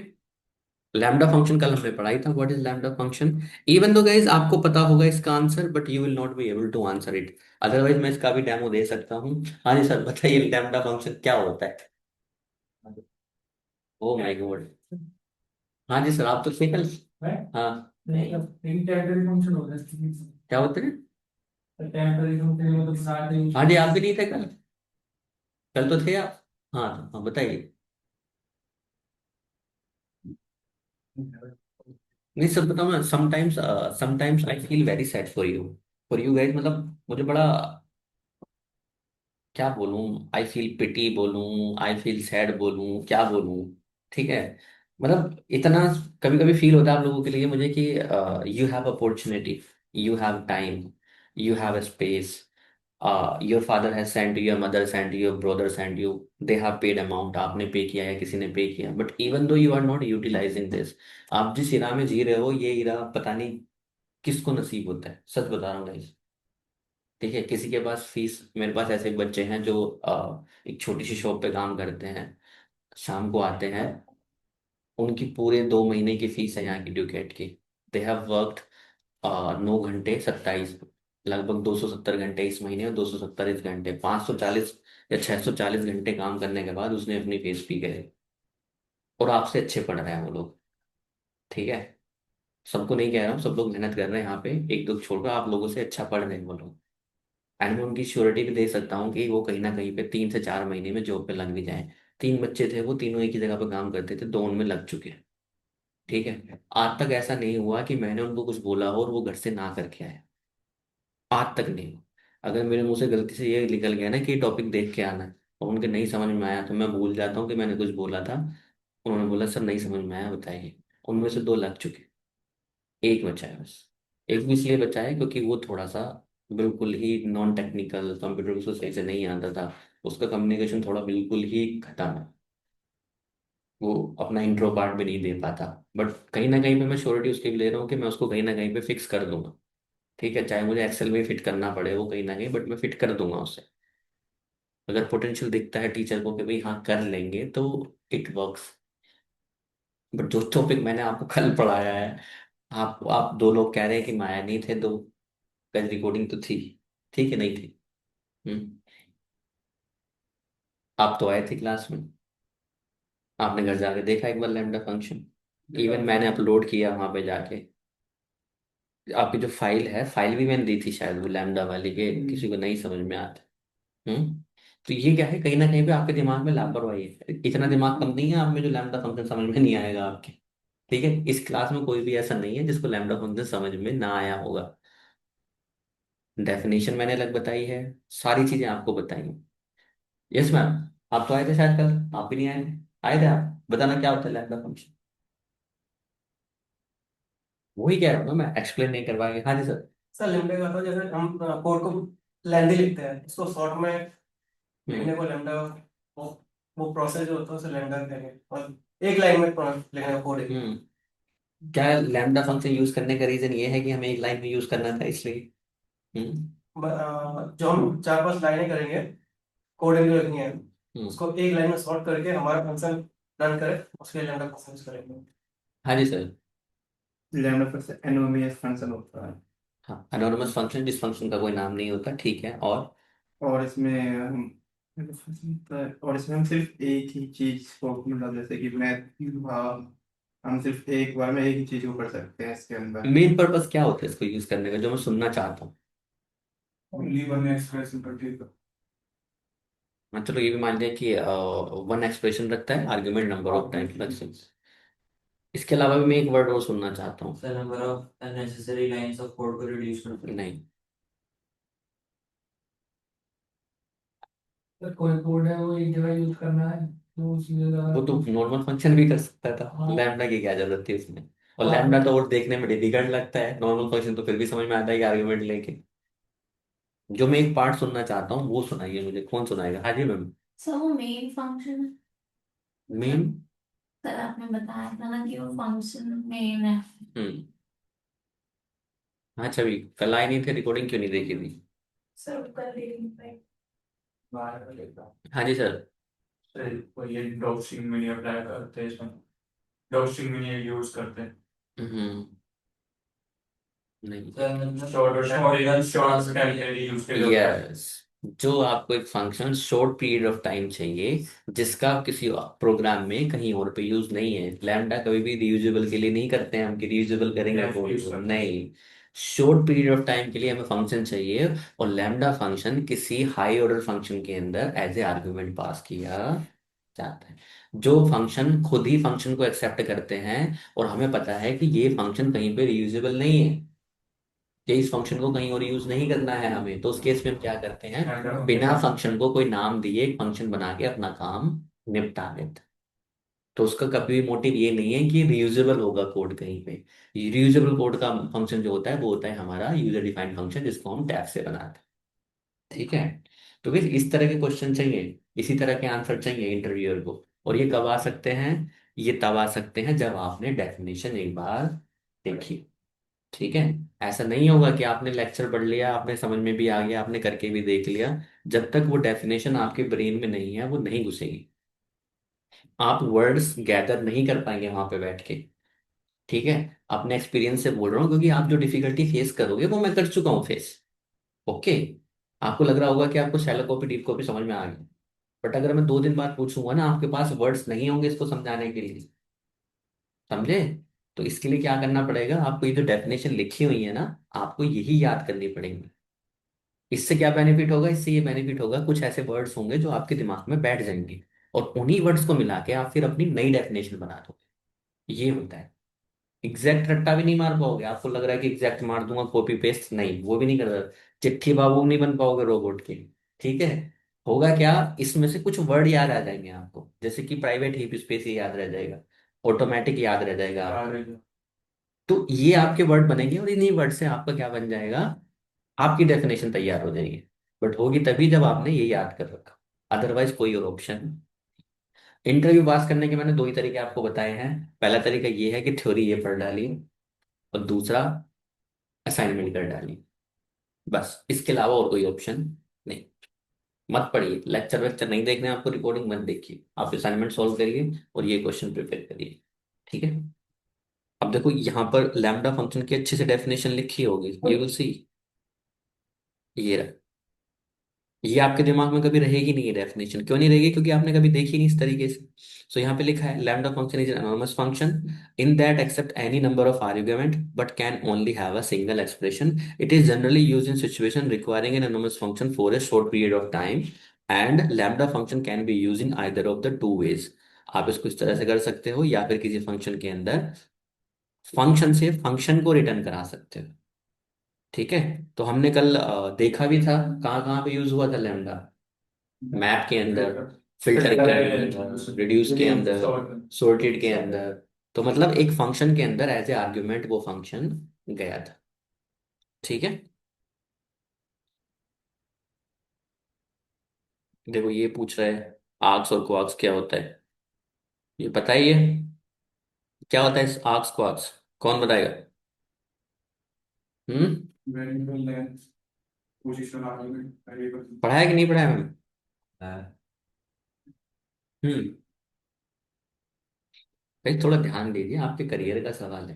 लैम्डा फंक्शन कल हमने पढ़ाई था, what is lambda function. Even though guys आपको पता होगा इसका answer, but you will not be able to answer it. Otherwise मैं इसका भी डेमो दे सकता हूँ। हाँ जी सर बताइए, लैम्डा फंक्शन क्या होता है। Oh my God. हाँ जी सर, आप तो फेल। है? हाँ। नहीं, अब टेम्पररी फंक्शन होता है। क्या होते हैं? टेम्पररी फंक्शन मतलब साथ यूज हाँ जी, आप भी नहीं थे कल, कल तो थे आप। हाँ तो हाँ बताइए। नहीं सर बताओ ना, sometimes sometimes I feel very sad for you guys, मतलब मुझे बड़ा, क्या बोलूं, आई फील पिटी बोलूं, आई फील सैड बोलूं, क्या बोलूं। ठीक है। मतलब इतना कभी कभी फील होता है आप लोगों के लिए मुझे कि you have opportunity, you have time, you have space, your father has sent you, your mother sent you, your brother sent you, they have paid amount, आपने पे किया या किसी ने पे किया, but even though you are not utilising this, आप जिस इरा में जी रहे हो ये इरा पता नहीं किसको नसीब होता है, सच बता रहा हूँ guys। ठीक है, किसी के पास फीस, मेरे पास ऐसे बच्चे हैं जो एक छोटी सी शॉप पे काम करते हैं, शाम को आते हैं, उनकी पूरे 2 महीने की फीस है यहाँ की ड्यूकेट की। दे हैव वर्कड 9 घंटे 27, लगभग 270 घंटे इस महीने और 270 इस घंटे, 540 या 640 घंटे काम करने के बाद उसने अपनी फीस पी गए। और आपसे अच्छे पढ़ रहे हैं वो लोग। ठीक है। सबको नहीं कह रहा हूँ, सब लोग मेहनत कर रहे हैं यहाँ पे, एक दो छोड़कर आप लोगों से अच्छा पढ़ रहे हैं वो लोग। एंड मैं उनकी श्योरिटी भी दे सकता हूँ कि वो कहीं ना कहीं पे 3 से 4 महीने में जॉब पे लग भी जाए। 3 बच्चे थे, वो तीनों एक ही जगह पे काम करते थे, 2 उनमें लग चुके हैं। ठीक है। आज तक ऐसा नहीं हुआ कि मैंने उनको कुछ बोला हो और वो घर से ना करके आए, आज तक नहीं हुआ। अगर मेरे मुंह से गलती से ये निकल गया ना कि टॉपिक देख के आना है और उनके नहीं समझ में आया, तो मैं भूल जाता हूँ कि मैंने कुछ बोला था। उन्होंने बोला सर नहीं समझ में आया बताइए। उनमें से 2 लग चुके, एक बचा है बस। एक भी इसलिए बचा है क्योंकि वो थोड़ा सा बिल्कुल ही नॉन टेक्निकल, कंप्यूटर उसको सही से नहीं आता था, उसका कम्युनिकेशन थोड़ा बिल्कुल ही खत्म है, वो अपना इंट्रो पार्ट भी नहीं दे पाता। बट कहीं ना कहीं पे मैं श्योरिटी उसकी भी ले रहा हूँ कि मैं उसको कहीं ना कहीं पे फिक्स कर दूंगा। ठीक है, चाहे मुझे एक्सेल में फिट करना पड़े वो कहीं ना कहीं, बट मैं फिट कर दूंगा उससे। अगर पोटेंशियल दिखता है टीचर को कि भाई हाँ कर लेंगे तो इट वर्क्स। बट जो टॉपिक मैंने आपको कल पढ़ाया है, आप 2 लोग कह रहे हैं कि माया नहीं थे, 2 कल रिकॉर्डिंग तो थी, ठीक है नहीं थी। हम्म। आप तो आए थे क्लास में, आपने घर जाके देखा एक बार लैम्डा फंक्शन, इवन मैंने अपलोड किया वहां पे जाके। आपकी जो फाइल है, फाइल भी मैंने दी थी शायद वो लैम्डा वाली के, किसी को नहीं समझ में आता। हम्म। तो ये क्या है, कहीं ना कहीं पे आपके दिमाग में लापरवाही है, इतना दिमाग कम नहीं है आप में जो लैम्डा फंक्शन समझ में नहीं आएगा आपके। ठीक है, इस क्लास में कोई भी ऐसा नहीं है जिसको लैम्डा फंक्शन समझ में ना आया होगा। डेफिनेशन मैंने अलग बताई है, सारी चीजें आपको बताई हैं। Yes ma'am. आप तो आए थे शायद कल, आप भी नहीं आए थे, आए थे आप, बताना क्या होता है लैम्डा फंक्शन। वही कह रहा हूँ ना मैं, एक्सप्लेन नहीं करवाएंगे। हाँ जी सर। सर लिमडे का तो जैसे हम कोड को लेंदी लिखते हैं, इसको शॉर्ट में लिखने हम्म। को लेमडा, वो वो प्रोसेस जो होता है उसे लेमडा कहेंगे, और एक लाइन में लिखने का कोड है। हम्म। क्या लैम्डा फंक्शन यूज करने का रीजन ये है कि हमें एक लाइन में यूज करना था इसलिए। हम्म। जो हम 4-5 लाइनें करेंगे, कोड एक लिखनी है, हम्म। उसको एक लाइन में शॉर्ट करके हमारा फंक्शन रन करे, उसके लिए लेमडा फंक्शन यूज करेंगे। हाँ जी sir. Lambda function anonymous function होता है। हाँ, एनोनिमस फंक्शन जिस फंक्शन का कोई नाम नहीं होता, ठीक है। और इसमें और इसमें हम सिर्फ एक ही चीज को, मतलब जैसे कि मैं, हम सिर्फ एक बार में एक ही चीज को कर सकते हैं इसके अंदर। मेन पर्पस क्या होता है इसको यूज करने का, जो मैं सुनना चाहता हूँ। ओनली वन एक्सप्रेशन पर। हाँ, चलो ये भी मान लिया कि वन एक्सप्रेशन रखता है, आर्ग्यूमेंट नंबर ऑफ टाइम फ्लक्शन। इसके अलावा भी मैं एक वर्ड और सुनना चाहता हूँ। The number of unnecessary lines of code को reduce करते हैं। नहीं, तो कोई कोड है वो एक जगह यूज करना है तो उसी जगह। वो तो नॉर्मल फंक्शन भी कर सकता था, हाँ। लैम्डा की क्या जरूरत थी उसमें। और हाँ। लैम्डा तो और देखने में डिफिकल्ट लगता है, नॉर्मल फंक्शन तो फिर भी समझ में आता है कि आर्ग्यूमेंट लेके। जो मैं एक पार्ट सुनना चाहता हूँ वो सुनाइए मुझे, कौन सुनाएगा? हाँ जी मैम। सर वो मेन फंक्शन है। मेन। सर आपने बताया था ना कि वो फंक्शन मेन है। हम्म। हाँ छवि, कल आई नहीं थे, रिकॉर्डिंग क्यों नहीं देखी थी? सर वो कर लेंगे पे। हाँ जी सर। तो ये डॉक्सिंग में नहीं अप्लाई करते, इसमें डॉक्सिंग में नहीं यूज करते। हम्म। नहीं। शॉर्ट कैटेगरी यूज के लिए होता है। यस। जो आपको एक function short period of time चाहिए, जिसका किसी प्रोग्राम में कहीं और पे यूज नहीं है। लैम्डा कभी भी रियूजेबल के लिए नहीं करते हैं हम, कि रियूजेबल करेंगे Yes, कोड use को, करते हैं। नहीं। शॉर्ट पीरियड ऑफ टाइम के लिए हमें फंक्शन चाहिए, और लैम्डा फंक्शन किसी हाई ऑर्डर फंक्शन के अंदर एज ए आर्ग्यूमेंट पास किया जाता है। जो फंक्शन खुद ही फंक्शन को एक्सेप्ट करते हैं, और हमें पता है कि ये फंक्शन कहीं पे रियूजेबल नहीं है, कि इस फंक्शन को कहीं और यूज नहीं करना है हमें, तो उस केस में हम क्या करते हैं, बिना फंक्शन को कोई नाम दिए एक फंक्शन बना के अपना काम निपटा देते हैं। तो उसका कभी भी मोटिव ये नहीं है कि रियूजेबल होगा कोड कहीं पे। रियूजेबल कोड का फंक्शन जो होता है वो होता है हमारा यूजर डिफाइंड फंक्शन, जिसको हम टैब से बनाते हैं। ठीक है। तो फिर इस तरह के क्वेश्चन चाहिए, इसी तरह के आंसर चाहिए इंटरव्यूअर को। और ये कब आ सकते हैं? ये तब आ सकते हैं जब आपने डेफिनेशन एक बार देखी। ठीक है। ऐसा नहीं होगा कि आपने लेक्चर पढ़ लिया, आपने समझ में भी आ गया, आपने करके भी देख लिया। जब तक वो डेफिनेशन आपके ब्रेन में नहीं है वो नहीं घुसेगी। आप वर्ड्स गैदर नहीं कर पाएंगे वहां पे बैठ के। ठीक है। अपने एक्सपीरियंस से बोल रहा हूँ, क्योंकि आप जो डिफिकल्टी फेस करोगे वो मैं कर चुका हूँ फेस। ओके। आपको लग रहा होगा कि आपको शैलो कॉपी डीप कॉपी समझ में आ गया, बट अगर मैं 2 दिन बाद पूछूंगा ना, आपके पास वर्ड्स नहीं होंगे इसको समझाने के लिए। समझे? तो इसके लिए क्या करना पड़ेगा, आपको ये जो डेफिनेशन लिखी हुई है ना, आपको यही याद करनी पड़ेगी। इससे क्या बेनिफिट होगा? इससे ये बेनिफिट होगा, कुछ ऐसे वर्ड्स होंगे जो आपके दिमाग में बैठ जाएंगे, और उन्हीं वर्ड्स को मिला के आप फिर अपनी नई डेफिनेशन बना दोगे। ये होता है। एग्जैक्ट रट्टा भी नहीं मार पाओगे, आपको लग रहा है कि एग्जैक्ट मार दूंगा कॉपी पेस्ट, नहीं वो भी नहीं कर रहा। चिट्ठी बाबू नहीं बन पाओगे रोबोट के। ठीक है। होगा क्या, इसमें से कुछ वर्ड याद आ जाएंगे आपको, जैसे कि प्राइवेट हीप स्पेस ये याद रह जाएगा, ऑटोमेटिक याद रह जाएगा आपको। तो ये आपके वर्ड बनेंगे, और इन्हीं वर्ड से आपका क्या बन जाएगा, आपकी डेफिनेशन तैयार हो जाएगी। बट होगी तभी जब आपने ये याद कर रखा, अदरवाइज कोई और ऑप्शन। इंटरव्यू पास करने के मैंने 2 ही तरीके आपको बताए हैं। पहला तरीका ये है कि थ्योरी ये पढ़ डाली, और दूसरा असाइनमेंट कर डाली। बस इसके अलावा और कोई ऑप्शन नहीं। मत पढ़िए, लेक्चर वेक्चर नहीं देखने आपको, रिकॉर्डिंग मत देखिए, आप असाइनमेंट सॉल्व करिए और ये क्वेश्चन प्रिपेयर करिए। ठीक है। अब देखो यहाँ पर लैम्डा फंक्शन की अच्छे से डेफिनेशन लिखी होगी, यू विल सी। ये रहा। ये आपके दिमाग में कभी रहेगी नहीं, ये डेफिनेशन क्यों नहीं रहेगी, क्योंकि आपने कभी देखी नहीं इस तरीके से। सो यहाँ पे लिखा है, lambda function is an anonymous function in that accept any number of argument but can only have a single expression. It is generally used in situation requiring an anonymous function for a short period of time, and lambda function can be use in either of the two ways. आप इसको इस तरह से कर सकते हो, या फिर किसी फंक्शन के अंदर फंक्शन से फंक्शन को रिटर्न करा सकते हो। ठीक है। तो हमने कल देखा भी था कहाँ कहाँ पे यूज हुआ था लैम्डा। मैप के अंदर, फिल्टर के अंदर, रिड्यूस के अंदर, सॉर्टेड के अंदर। तो मतलब एक फंक्शन के अंदर एज ए आर्ग्यूमेंट वो फंक्शन गया था। ठीक है। देखो ये पूछ रहा है, आर्क्स और क्वार्क्स क्या होता है, ये बताइए। क्या होता है इस आर्क्स क्वार्क्स? कौन बताएगा? हम्म। पढ़ा है कि नहीं पढ़ा है मैम? हम्म। भाई थोड़ा ध्यान दीजिए, आपके करियर का सवाल है।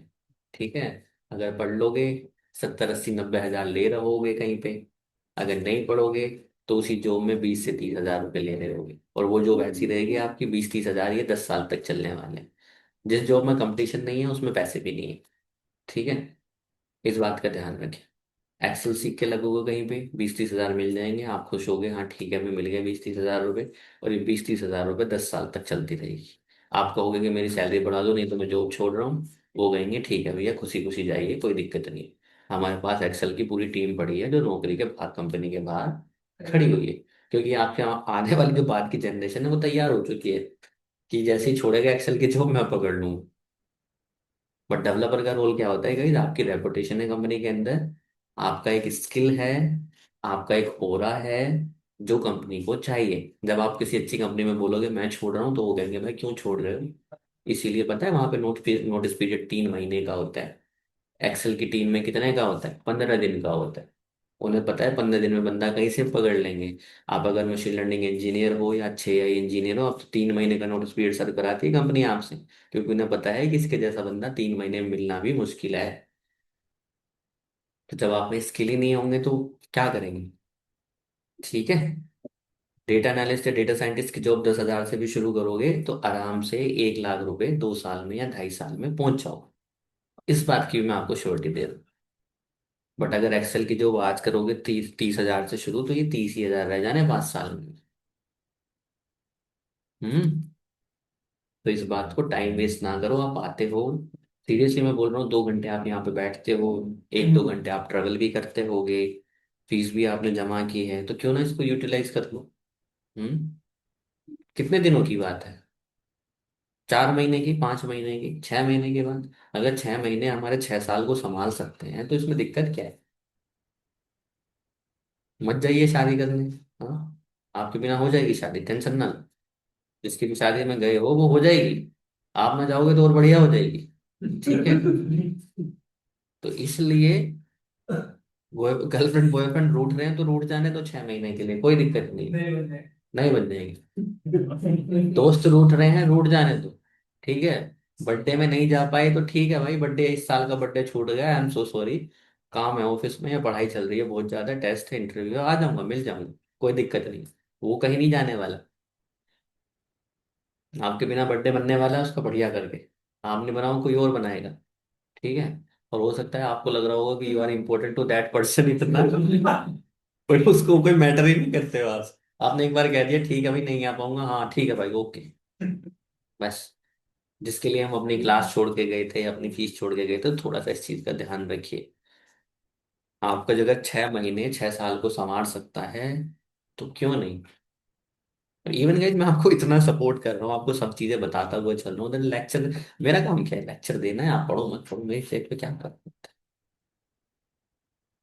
ठीक है। अगर पढ़ लोगे 70 80 90 हजार ले रहोगे कहीं पे। अगर नहीं पढ़ोगे तो उसी जॉब में 20 से 30 हजार रुपये ले रहे होगे, और वो जॉब ऐसी रहेगी आपकी 20 30 हजार ये 10 साल तक चलने वाले हैं। जिस जॉब में कंपटीशन नहीं है उसमें पैसे भी नहीं है। ठीक है, इस बात का ध्यान रखें। एक्सेल सीख के लगोगे कहीं पे 20 30 हजार मिल जाएंगे, आप खुश हो गए, हाँ ठीक है अभी मिल गए 20 30 हजार रुपये। और ये 20 30 हजार रुपये 10 साल तक चलती रहेगी। आप कहोगे कि मेरी सैलरी बढ़ा दो नहीं तो मैं जॉब छोड़ रहा हूँ, वो कहेंगे ठीक है भैया खुशी खुशी जाइए, कोई दिक्कत नहीं है। हमारे पास एक्सेल की पूरी टीम पड़ी है जो नौकरी के बाहर, कंपनी के बाहर खड़ी हुई है। क्योंकि आपके यहाँ आने वाली जो बाद की जनरेशन है वो तैयार हो चुकी है कि जैसे ही छोड़ेगा एक्सेल की जॉब मैं पकड़ लूँ। बट डेवलपर का रोल क्या होता है गाइस, आपकी रेपुटेशन है कंपनी के अंदर, आपका एक स्किल है, आपका एक ओरा है जो कंपनी को चाहिए। जब आप किसी अच्छी कंपनी में बोलोगे मैं छोड़ रहा हूँ तो वो कहेंगे भाई क्यों छोड़ रहे हो। इसीलिए पता है वहां पे नोटिस पीरियड 3 महीने का होता है। एक्सेल की टीम में कितने का होता है, 15 दिन का होता है। उन्हें पता है 15 दिन में बंदा कहीं से पकड़ लेंगे। आप अगर मशीन लर्निंग इंजीनियर हो या अच्छे AI इंजीनियर हो, आप तो 3 महीने का नोटिस पीरियड सर्व कराती है कंपनी आपसे, क्योंकि उन्हें पता है कि इसके जैसा बंदा 3 महीने में मिलना भी मुश्किल है। तो जब आप में स्किल ही नहीं होंगे तो क्या करेंगे। ठीक है। डेटा एनालिस्ट या डेटा साइंटिस्ट की जॉब 10 हजार से भी शुरू करोगे तो आराम से 1 लाख रुपए 2 साल में या 2.5 साल में पहुंच जाओ। इस बात की भी मैं आपको श्योरिटी दे रहा हूँ। बट अगर एक्सेल की जॉब आज करोगे 30 30 हजार से शुरू, तो ये 30 ही हजार रह जाने 5 साल में। हम्म। तो इस बात को टाइम वेस्ट ना करो, आप आते हो, सीरियसली मैं बोल रहा हूँ 2 घंटे आप यहाँ पे बैठते हो, 1 2 घंटे आप ट्रेवल भी करते होगे, फीस भी आपने जमा की है, तो क्यों ना इसको यूटिलाइज कर लो। हम्म। कितने दिनों की बात है, 4 महीने की, 5 महीने की, 6 महीने के बाद। अगर 6 महीने हमारे 6 साल को संभाल सकते हैं तो इसमें दिक्कत क्या है। मत जाइए शादी करने। हाँ, आपके बिना हो जाएगी शादी, टेंशन ना लो। जिसकी भी शादी में गए हो वो हो जाएगी, आप ना जाओगे तो और बढ़िया हो जाएगी। ठीक है। तो इसलिए गर्लफ्रेंड बॉयफ्रेंड रूठ रहे हैं तो रूठ जाने तो 6 महीने के लिए कोई दिक्कत नहीं। नहीं बन जाएगी। दोस्त रूठ रहे हैं रूठ जाने दो। ठीक है। बर्थडे में नहीं जा पाए तो ठीक है भाई, बर्थडे इस साल का बर्थडे छूट गया, आई एम सो सॉरी। काम है ऑफिस में या पढ़ाई चल रही है बहुत ज्यादा, टेस्ट है इंटरव्यू है, आ जाऊंगा मिल जाऊंगा, कोई दिक्कत नहीं। वो कहीं नहीं जाने वाला। आपके बिना बर्थडे बनने वाला है उसका बढ़िया करके, आपने बनाओ कोई और बनाएगा। ठीक है। और हो सकता है आपको लग रहा होगा कि you are important to that person इतना पर उसको कोई मैटर ही नहीं करते हो आप। आपने एक बार कह दिया ठीक है भाई नहीं आ पाऊंगा, हाँ ठीक है भाई ओके, बस। जिसके लिए हम अपनी क्लास छोड़ के गए थे, अपनी फीस छोड़ के गए थे, थोड़ा सा इस चीज का ध्यान रखिए। आपका जगह 6 महीने 6 साल को संवार सकता है तो क्यों नहीं। इवन गाइज मैं आपको इतना सपोर्ट कर रहा हूँ, आपको सब चीजें बताता हुआ चल रहा हूँ, लेक्चर, मेरा काम क्या है, लेक्चर देना है, आप पढ़ो मत पढ़ो मेरी सेट पे क्या कर।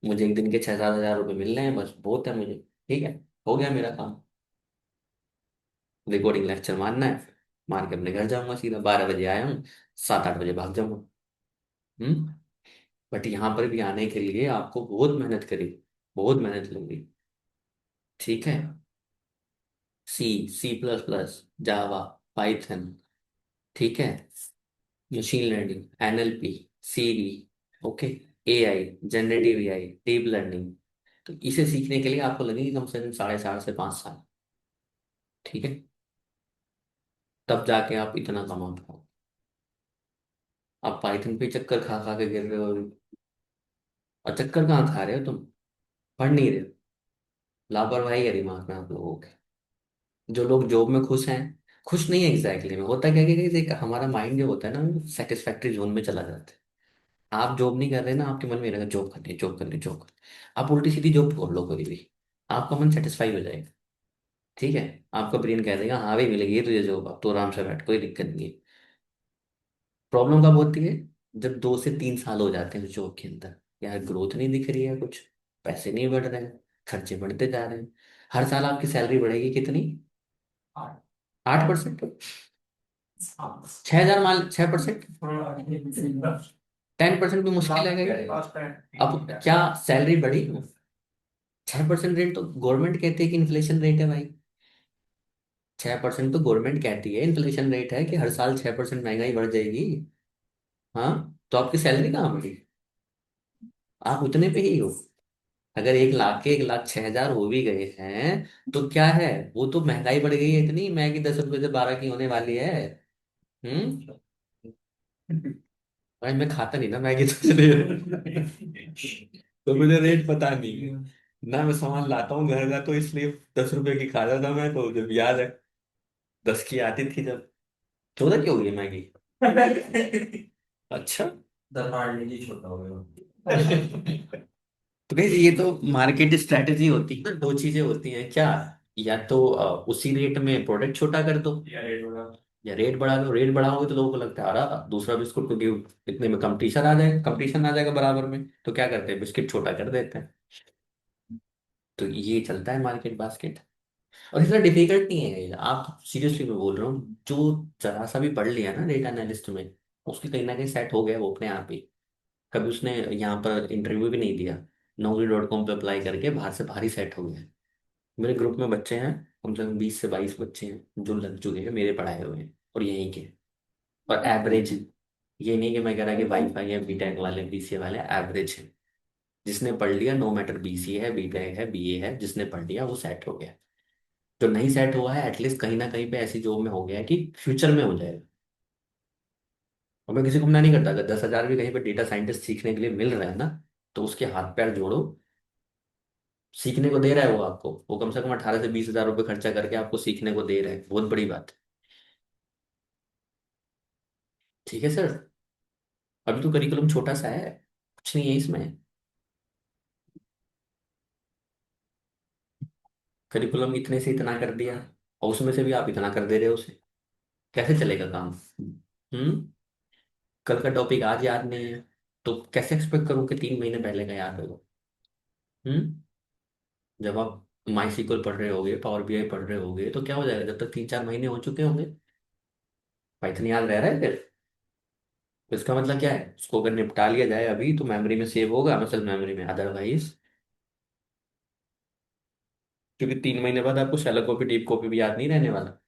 मुझे एक दिन के 6 7 हजार रुपये मिल रहे हैं बस बहुत है मुझे। ठीक है, हो गया मेरा काम। रिकॉर्डिंग लेक्चर मारना है, मार के अपने घर जाऊंगा सीधा, 12 बजे आया हूँ, 7 8 बजे भाग जाऊंगा। हम्म। बट यहाँ पर भी आने के लिए आपको बहुत मेहनत करी, बहुत मेहनत लगी। ठीक है। C C++ Java, Python. ठीक है। Machine learning, NLP, Siri. Okay. AI, generative AI, deep learning. तो इसे सीखने के लिए आपको लगेगी कम से कम 4.5 से 5 साल। ठीक है। तब जाके आप इतना कमा पाओ। आप पाइथन पे चक्कर खा खा के गिर रहे हो अभी। और चक्कर कहाँ खा रहे हो तुम, पढ़ नहीं रहे हो। लापरवाही है दिमाग में आप लोगों के। जो लोग जॉब में खुश हैं, खुश नहीं है एग्जैक्टली में, होता क्या है कि एक हमारा माइंड जो होता है ना सेटिस्फैक्ट्री जोन में चला जाता है। आप जॉब नहीं कर रहे ना, आपके मन में रहेगा जॉब करनी जॉब करनी जॉब करनी। आप उल्टी सीधी जॉब खोल लो कोई भी, आपका मन सेटिस्फाई हो जाएगा। ठीक है। आपका ब्रेन कह देगा हाँ भाई मिलेगी तुझे जॉब, अब तो आराम से बैठ कोई दिक्कत नहीं है। प्रॉब्लम कब होती है, जब 2 से 3 साल हो जाते हैं जॉब के अंदर, यार ग्रोथ नहीं दिख रही है कुछ, पैसे नहीं बढ़ रहे हैं, खर्चे बढ़ते जा रहे हैं। हर साल आपकी सैलरी बढ़ेगी कितनी, 8%। 6 हजार मान 6%, 10% भी मुश्किल है क्या? अब क्या सैलरी बढ़ी, 6% रेट तो गवर्नमेंट कहती है कि इन्फ्लेशन रेट है भाई। 6% तो गवर्नमेंट कहती है इन्फ्लेशन रेट है, कि हर साल 6% महंगाई बढ़ जाएगी। हाँ, तो आपकी सैलरी कहाँ बढ़ी? आप उतने पे ही हो। अगर 1 लाख के 1,06,000 हो भी गए हैं तो क्या है, वो तो महंगाई बढ़ गई है इतनी, मैगी 10 रुपए से 12 की होने वाली है। हम्म। भाई मैं खाता नहीं ना मैगी, तो इसलिए तो मुझे रेट पता नहीं है ना। मैं सामान लाता हूँ घर का, तो इसलिए 10 रुपए की खाता था मैं, तो जब याद है 10 की आती थी जब। 14 की हो गई है मैगी? अच्छा। द पार्ले छोटा हो गया। तो कहीं ये तो मार्केट स्ट्रेटेजी होती है ना, दो चीजें होती हैं क्या, या तो उसी रेट में प्रोडक्ट छोटा कर दो, या रेट बढ़ा दो। रेट बढ़ाओगे तो लोगों को लगता है अरे दूसरा बिस्कुट को गिव, इतने में कंपटीशन आ जाएगा बराबर में, तो क्या करते हैं, बिस्किट छोटा कर देते हैं। तो ये चलता है मार्केट बास्केट। और इतना डिफिकल्ट नहीं है ये, आप सीरियसली मैं बोल रहा हूँ, जो जरा सा भी पढ़ लिया ना डेटा एनालिस्ट में, उसकी कहीं ना कहीं सेट हो गया वो अपने आप ही। कभी उसने यहाँ पर इंटरव्यू भी नहीं दिया, Naukri.com पे अप्लाई करके बाहर से बाहर ही सेट हो गया। मेरे ग्रुप में बच्चे हैं, कम से कम 20 से 22 बच्चे हैं जो लग चुके हैं, मेरे पढ़ाए हुए हैं और यहीं के। और एवरेज, ये नहीं कि मैं कह रहा कि वाईफाई है बीटेक वाले बीसीए वाले, एवरेज है। जिसने पढ़ लिया, नो मैटर बीसीए है बीटेक है बीए है, जिसने पढ़ लिया वो सेट हो गया। जो नहीं सेट हुआ है एटलीस्ट कहीं ना कहीं पे ऐसी जॉब में हो गया है कि फ्यूचर में हो जाएगा। और मैं किसी को मना नहीं करता, अगर 10,000 भी कहीं पे डेटा साइंटिस्ट सीखने के लिए मिल रहा है ना, तो उसके हाथ पैर जोड़ो। सीखने को दे रहा है वो आपको, वो कम से कम 18 से 20 हजार रुपये खर्चा करके आपको सीखने को दे रहा है, बहुत बड़ी बात है। ठीक है सर। अभी तो करिकुलम छोटा सा है, कुछ नहीं है इसमें। करिकुलम इतने से इतना कर दिया, और उसमें से भी आप इतना कर दे रहे हो उसे, कैसे चलेगा काम? हम्म। कल का टॉपिक आज याद नहीं है, तो कैसे एक्सपेक्ट करूं कि 3 महीने पहले का याद होगा? हम्म। जब आप माई सीक्वल पढ़ रहे होगे, पावर बीआई पढ़ रहे होगे, तो क्या हो जाएगा जब तक 3-4 महीने हो चुके होंगे? पाइथन याद रह रहा है फिर? तो इसका मतलब क्या है, उसको अगर निपटा लिया जाए अभी तो मेमोरी में सेव होगा, मसल मेमोरी में, अदरवाइज। क्योंकि 3 महीने बाद आपको शैलो कॉपी डीप कॉपी भी याद नहीं रहने वाला।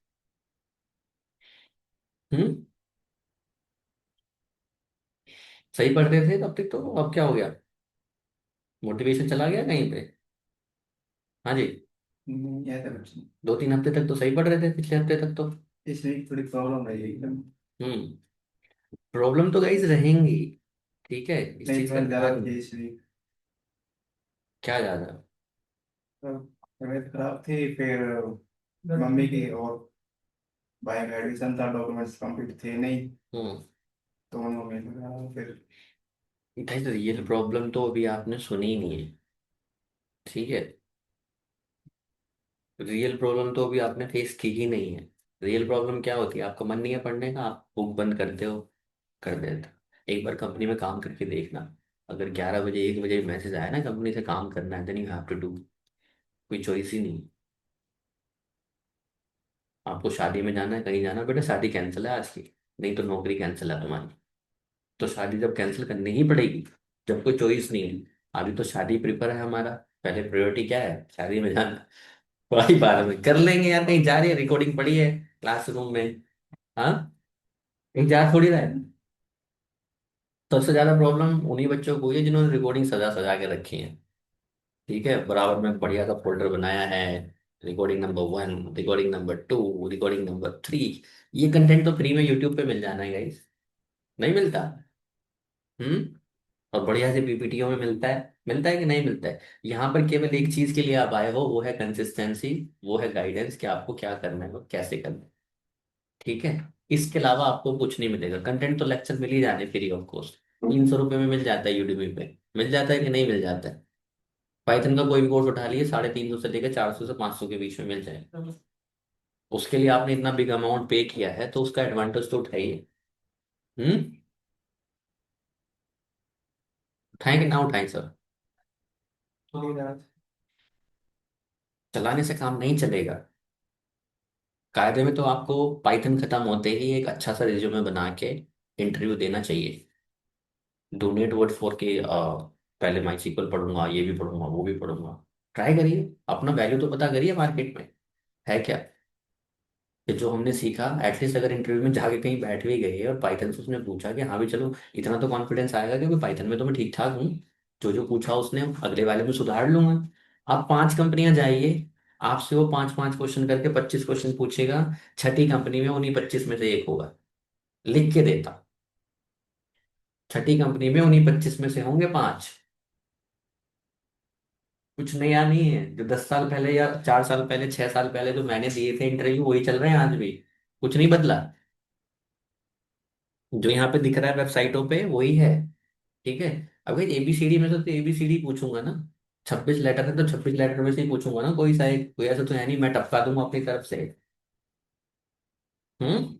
हम्म। सही पढ़ रहे थे तब तक, तो अब क्या हो गया, मोटिवेशन चला गया कहीं पे? हाँ जी। ऐसा कुछ नहीं। 2-3 हफ्ते तक तो सही पढ़ रहे थे, पिछले हफ्ते तक तो। इसमें थोड़ी प्रॉब्लम है एकदम। हम्म। प्रॉब्लम तो गाइज रहेंगी, ठीक है, इस नहीं चीज का थोड़ा ज्यादा ध्यान। थी इसलिए। क्या ज्यादा? तो तबीयत खराब थी, फिर मम्मी की और भाई का एडमिशन था, डॉक्यूमेंट्स कंप्लीट थे नहीं, हम्म। दोनों में लगा फिर। गाइज रियल प्रॉब्लम तो अभी आपने सुनी ही नहीं है, ठीक है। रियल प्रॉब्लम तो अभी आपने फेस की ही नहीं है। रियल प्रॉब्लम क्या होती है, आपका मन नहीं है पढ़ने का, आप बुक बंद करते हो, कर देते हो। एक बार कंपनी में काम करके देखना, अगर 11 बजे 1 बजे मैसेज आया ना कंपनी से काम करना है, then you have to do. कोई चॉइस ही नहीं। आपको शादी में जाना है, कहीं जाना है, बेटा शादी कैंसिल है आज की, नहीं तो नौकरी कैंसिल है तुम्हारी। तो शादी जब कैंसिल करनी ही पड़ेगी, जब कोई चॉइस नहीं है। अभी तो शादी प्रिफर है हमारा, पहले प्रायोरिटी क्या है, शादी में जाना। वही बाद में कर लेंगे यार, कहीं जा रही है, रिकॉर्डिंग पड़ी है क्लासरूम में। हाँ। कहीं जा थोड़ी रहा है। तो सबसे ज्यादा प्रॉब्लम उन्हीं बच्चों को हुई है जिन्होंने रिकॉर्डिंग सजा सजा के रखी है। ठीक है, बराबर में बढ़िया सा फोल्डर बनाया है, recording number 1, recording number 2, recording number 3। ये कंटेंट तो फ्री में यूट्यूब पे मिल जाना है गाइस, नहीं मिलता? हम्म। और बढ़िया से पीपीटीओ में मिलता है कि नहीं मिलता है? यहाँ पर केवल एक चीज के लिए आप आए हो, वो है कंसिस्टेंसी, वो है गाइडेंस कि आपको क्या करना है और कैसे करना है। ठीक है। इसके अलावा आपको कुछ नहीं मिलेगा, कंटेंट तो लेक्चर मिल ही जाने फ्री ऑफ कॉस्ट, 300 रुपये में मिल जाता है यूट्यूब पे, मिल जाता है कि नहीं मिल जाता है? पाइथन का कोई भी कोर्स उठा लिए, 350 से लेकर 400 से 500 के बीच में मिल जाएगा। उसके लिए आपने इतना बिग अमाउंट पे किया है, तो उसका एडवांटेज तो उठाइए। हम्म। उठाएं कि ना उठाएं सर? नहीं यार। चलाने से काम नहीं चलेगा। कायदे में तो आपको पाइथन खत्म होते ही एक अच्छा सा रिज्यूमे बना के इंटरव्यू देना चाहिए। डोनेट वर्ड फॉर के पहले माई सीक्वल पढ़ूंगा, ये भी पढ़ूंगा वो भी पढ़ूंगा। ट्राई करिए, अपना वैल्यू तो पता करिए मार्केट में है क्या। कि जो हमने सीखा एटलीस्ट अगर इंटरव्यू में जाके कहीं बैठ भी गए और पाइथन से उसने पूछा कि हाँ भी चलो, इतना तो कॉन्फिडेंस आएगा क्योंकि पाइथन में तो मैं ठीक ठाक हूँ, जो जो पूछा उसने अगले वाले में सुधार लूंगा। आप 5 कंपनियां जाइए, आपसे वो 5 5 क्वेश्चन करके 25 क्वेश्चन पूछेगा, छठी कंपनी में उन्हीं 25 में से एक होगा, लिख के देता। छठी कंपनी में उन्हीं 25 में से होंगे 5। कुछ नया नहीं है, जो 10 साल पहले या 4 साल पहले 6 साल पहले जो मैंने दिए थे इंटरव्यू वही चल रहे हैं आज भी, कुछ नहीं बदला। जो यहाँ पे दिख रहा है वेबसाइटों पे वही है। ठीक है। अब भाई एबीसीडी में से तो एबीसीडी पूछूंगा ना, 26 लेटर है तो 26 लेटर में से ही पूछूंगा ना, कोई सा एक, कोई ऐसा तो है नहीं मैं टपका दूंगा अपनी तरफ से। हम्म।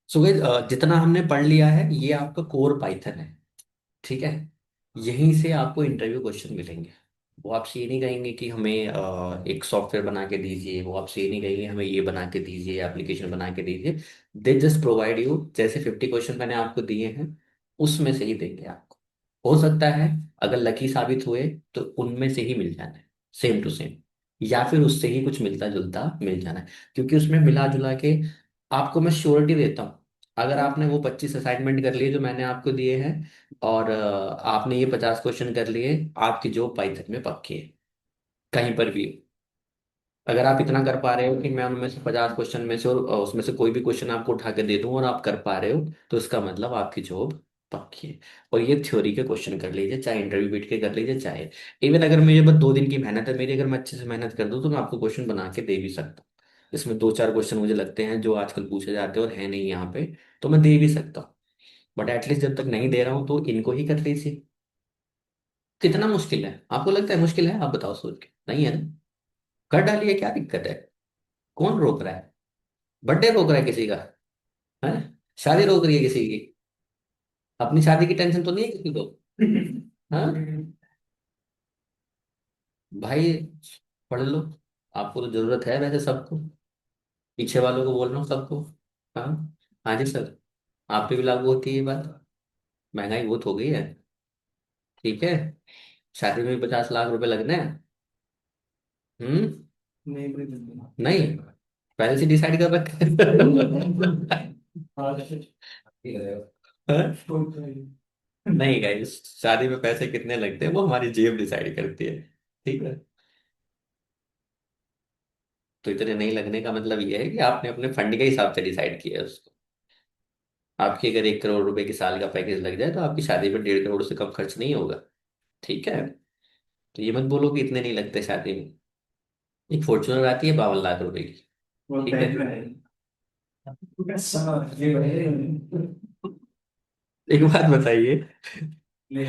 सो गाइस, जितना हमने पढ़ लिया है ये आपका कोर पाइथन है। ठीक है। यहीं से आपको इंटरव्यू क्वेश्चन मिलेंगे। वो आपसे ये नहीं कहेंगे कि हमें एक सॉफ्टवेयर बना के दीजिए, वो आपसे ये नहीं कहेंगे हमें ये बना के दीजिए, एप्लीकेशन बना के दीजिए। दे जस्ट प्रोवाइड यू, जैसे 50 क्वेश्चन मैंने आपको दिए हैं उसमें से ही देंगे आपको। हो सकता है अगर लकी साबित हुए तो उनमें से ही मिल जाना है, सेम टू सेम, या फिर उससे ही कुछ मिलता जुलता मिल जाना है। क्योंकि उसमें मिला जुला के आपको मैं श्योरिटी देता हूँ, अगर आपने वो 25 असाइनमेंट कर लिए जो मैंने आपको दिए हैं और आपने ये 50 क्वेश्चन कर लिए, आपकी जॉब पाइथन में पक्की है कहीं पर भी। अगर आप इतना कर पा रहे हो कि मैं उनमें से 50 क्वेश्चन में से और उसमें से कोई भी क्वेश्चन आपको उठा के दे दूं और आप कर पा रहे हो, तो इसका मतलब आपकी जॉब पक्की है। और ये थ्योरी के क्वेश्चन कर लीजिए, चाहे इंटरव्यू बीट के कर लीजिए, चाहे इवन अगर मुझे बस 2 दिन की मेहनत है मेरी, अगर मैं अच्छे से मेहनत कर दूं तो मैं आपको क्वेश्चन बना के दे भी सकता हूँ। इसमें 2 4 क्वेश्चन मुझे लगते हैं जो आजकल पूछे जाते हैं और है नहीं यहाँ पे, तो मैं दे भी सकता हूँ। बट एटलीस्ट जब तक नहीं दे रहा हूँ तो इनको ही कर लीजिए। कितना मुश्किल है आपको लगता है? मुश्किल है? आप बताओ सोच के, नहीं है ना? कर डालिए, क्या दिक्कत है? कौन रोक रहा है? बर्थडे रोक रहा है किसी का? है? शादी रोक रही है किसी की? अपनी शादी की टेंशन तो नहीं है किसी को? हाँ भाई, पढ़ लो। आपको तो जरूरत है वैसे सबको, पीछे वालों को बोल रहा हूँ सबको। हाँ, हाँ जी सर, आप पे भी लागू होती है ये बात। महंगाई बहुत हो गई है। ठीक है, शादी में भी 50 लाख रुपए लगने हैं। हम्म। नहीं बड़ी जल्दी ना। नहीं, पहले से डिसाइड कर रखा है। हाँ जैसे हाँ? तो- नहीं गाइस, शादी में पैसे कितने लगते हैं वो हमारी जेब डिसाइड करती है। ठीक है, तो इतने नहीं लगने का मतलब ये है कि आपने अपने फंड के हिसाब से डिसाइड किया है उसको। आपकी अगर 1 करोड़ रुपए की साल का पैकेज लग जाए तो आपकी शादी में 1.5 करोड़ से कम खर्च नहीं होगा। ठीक है, तो ये मत बोलो कि इतने नहीं लगते शादी में। एक फॉर्च्यूनर आती है 52 लाख रुपए की। वो ठीक है, बैंक में है। हाँ, ये बढ़िया। एक बात बताइए, ले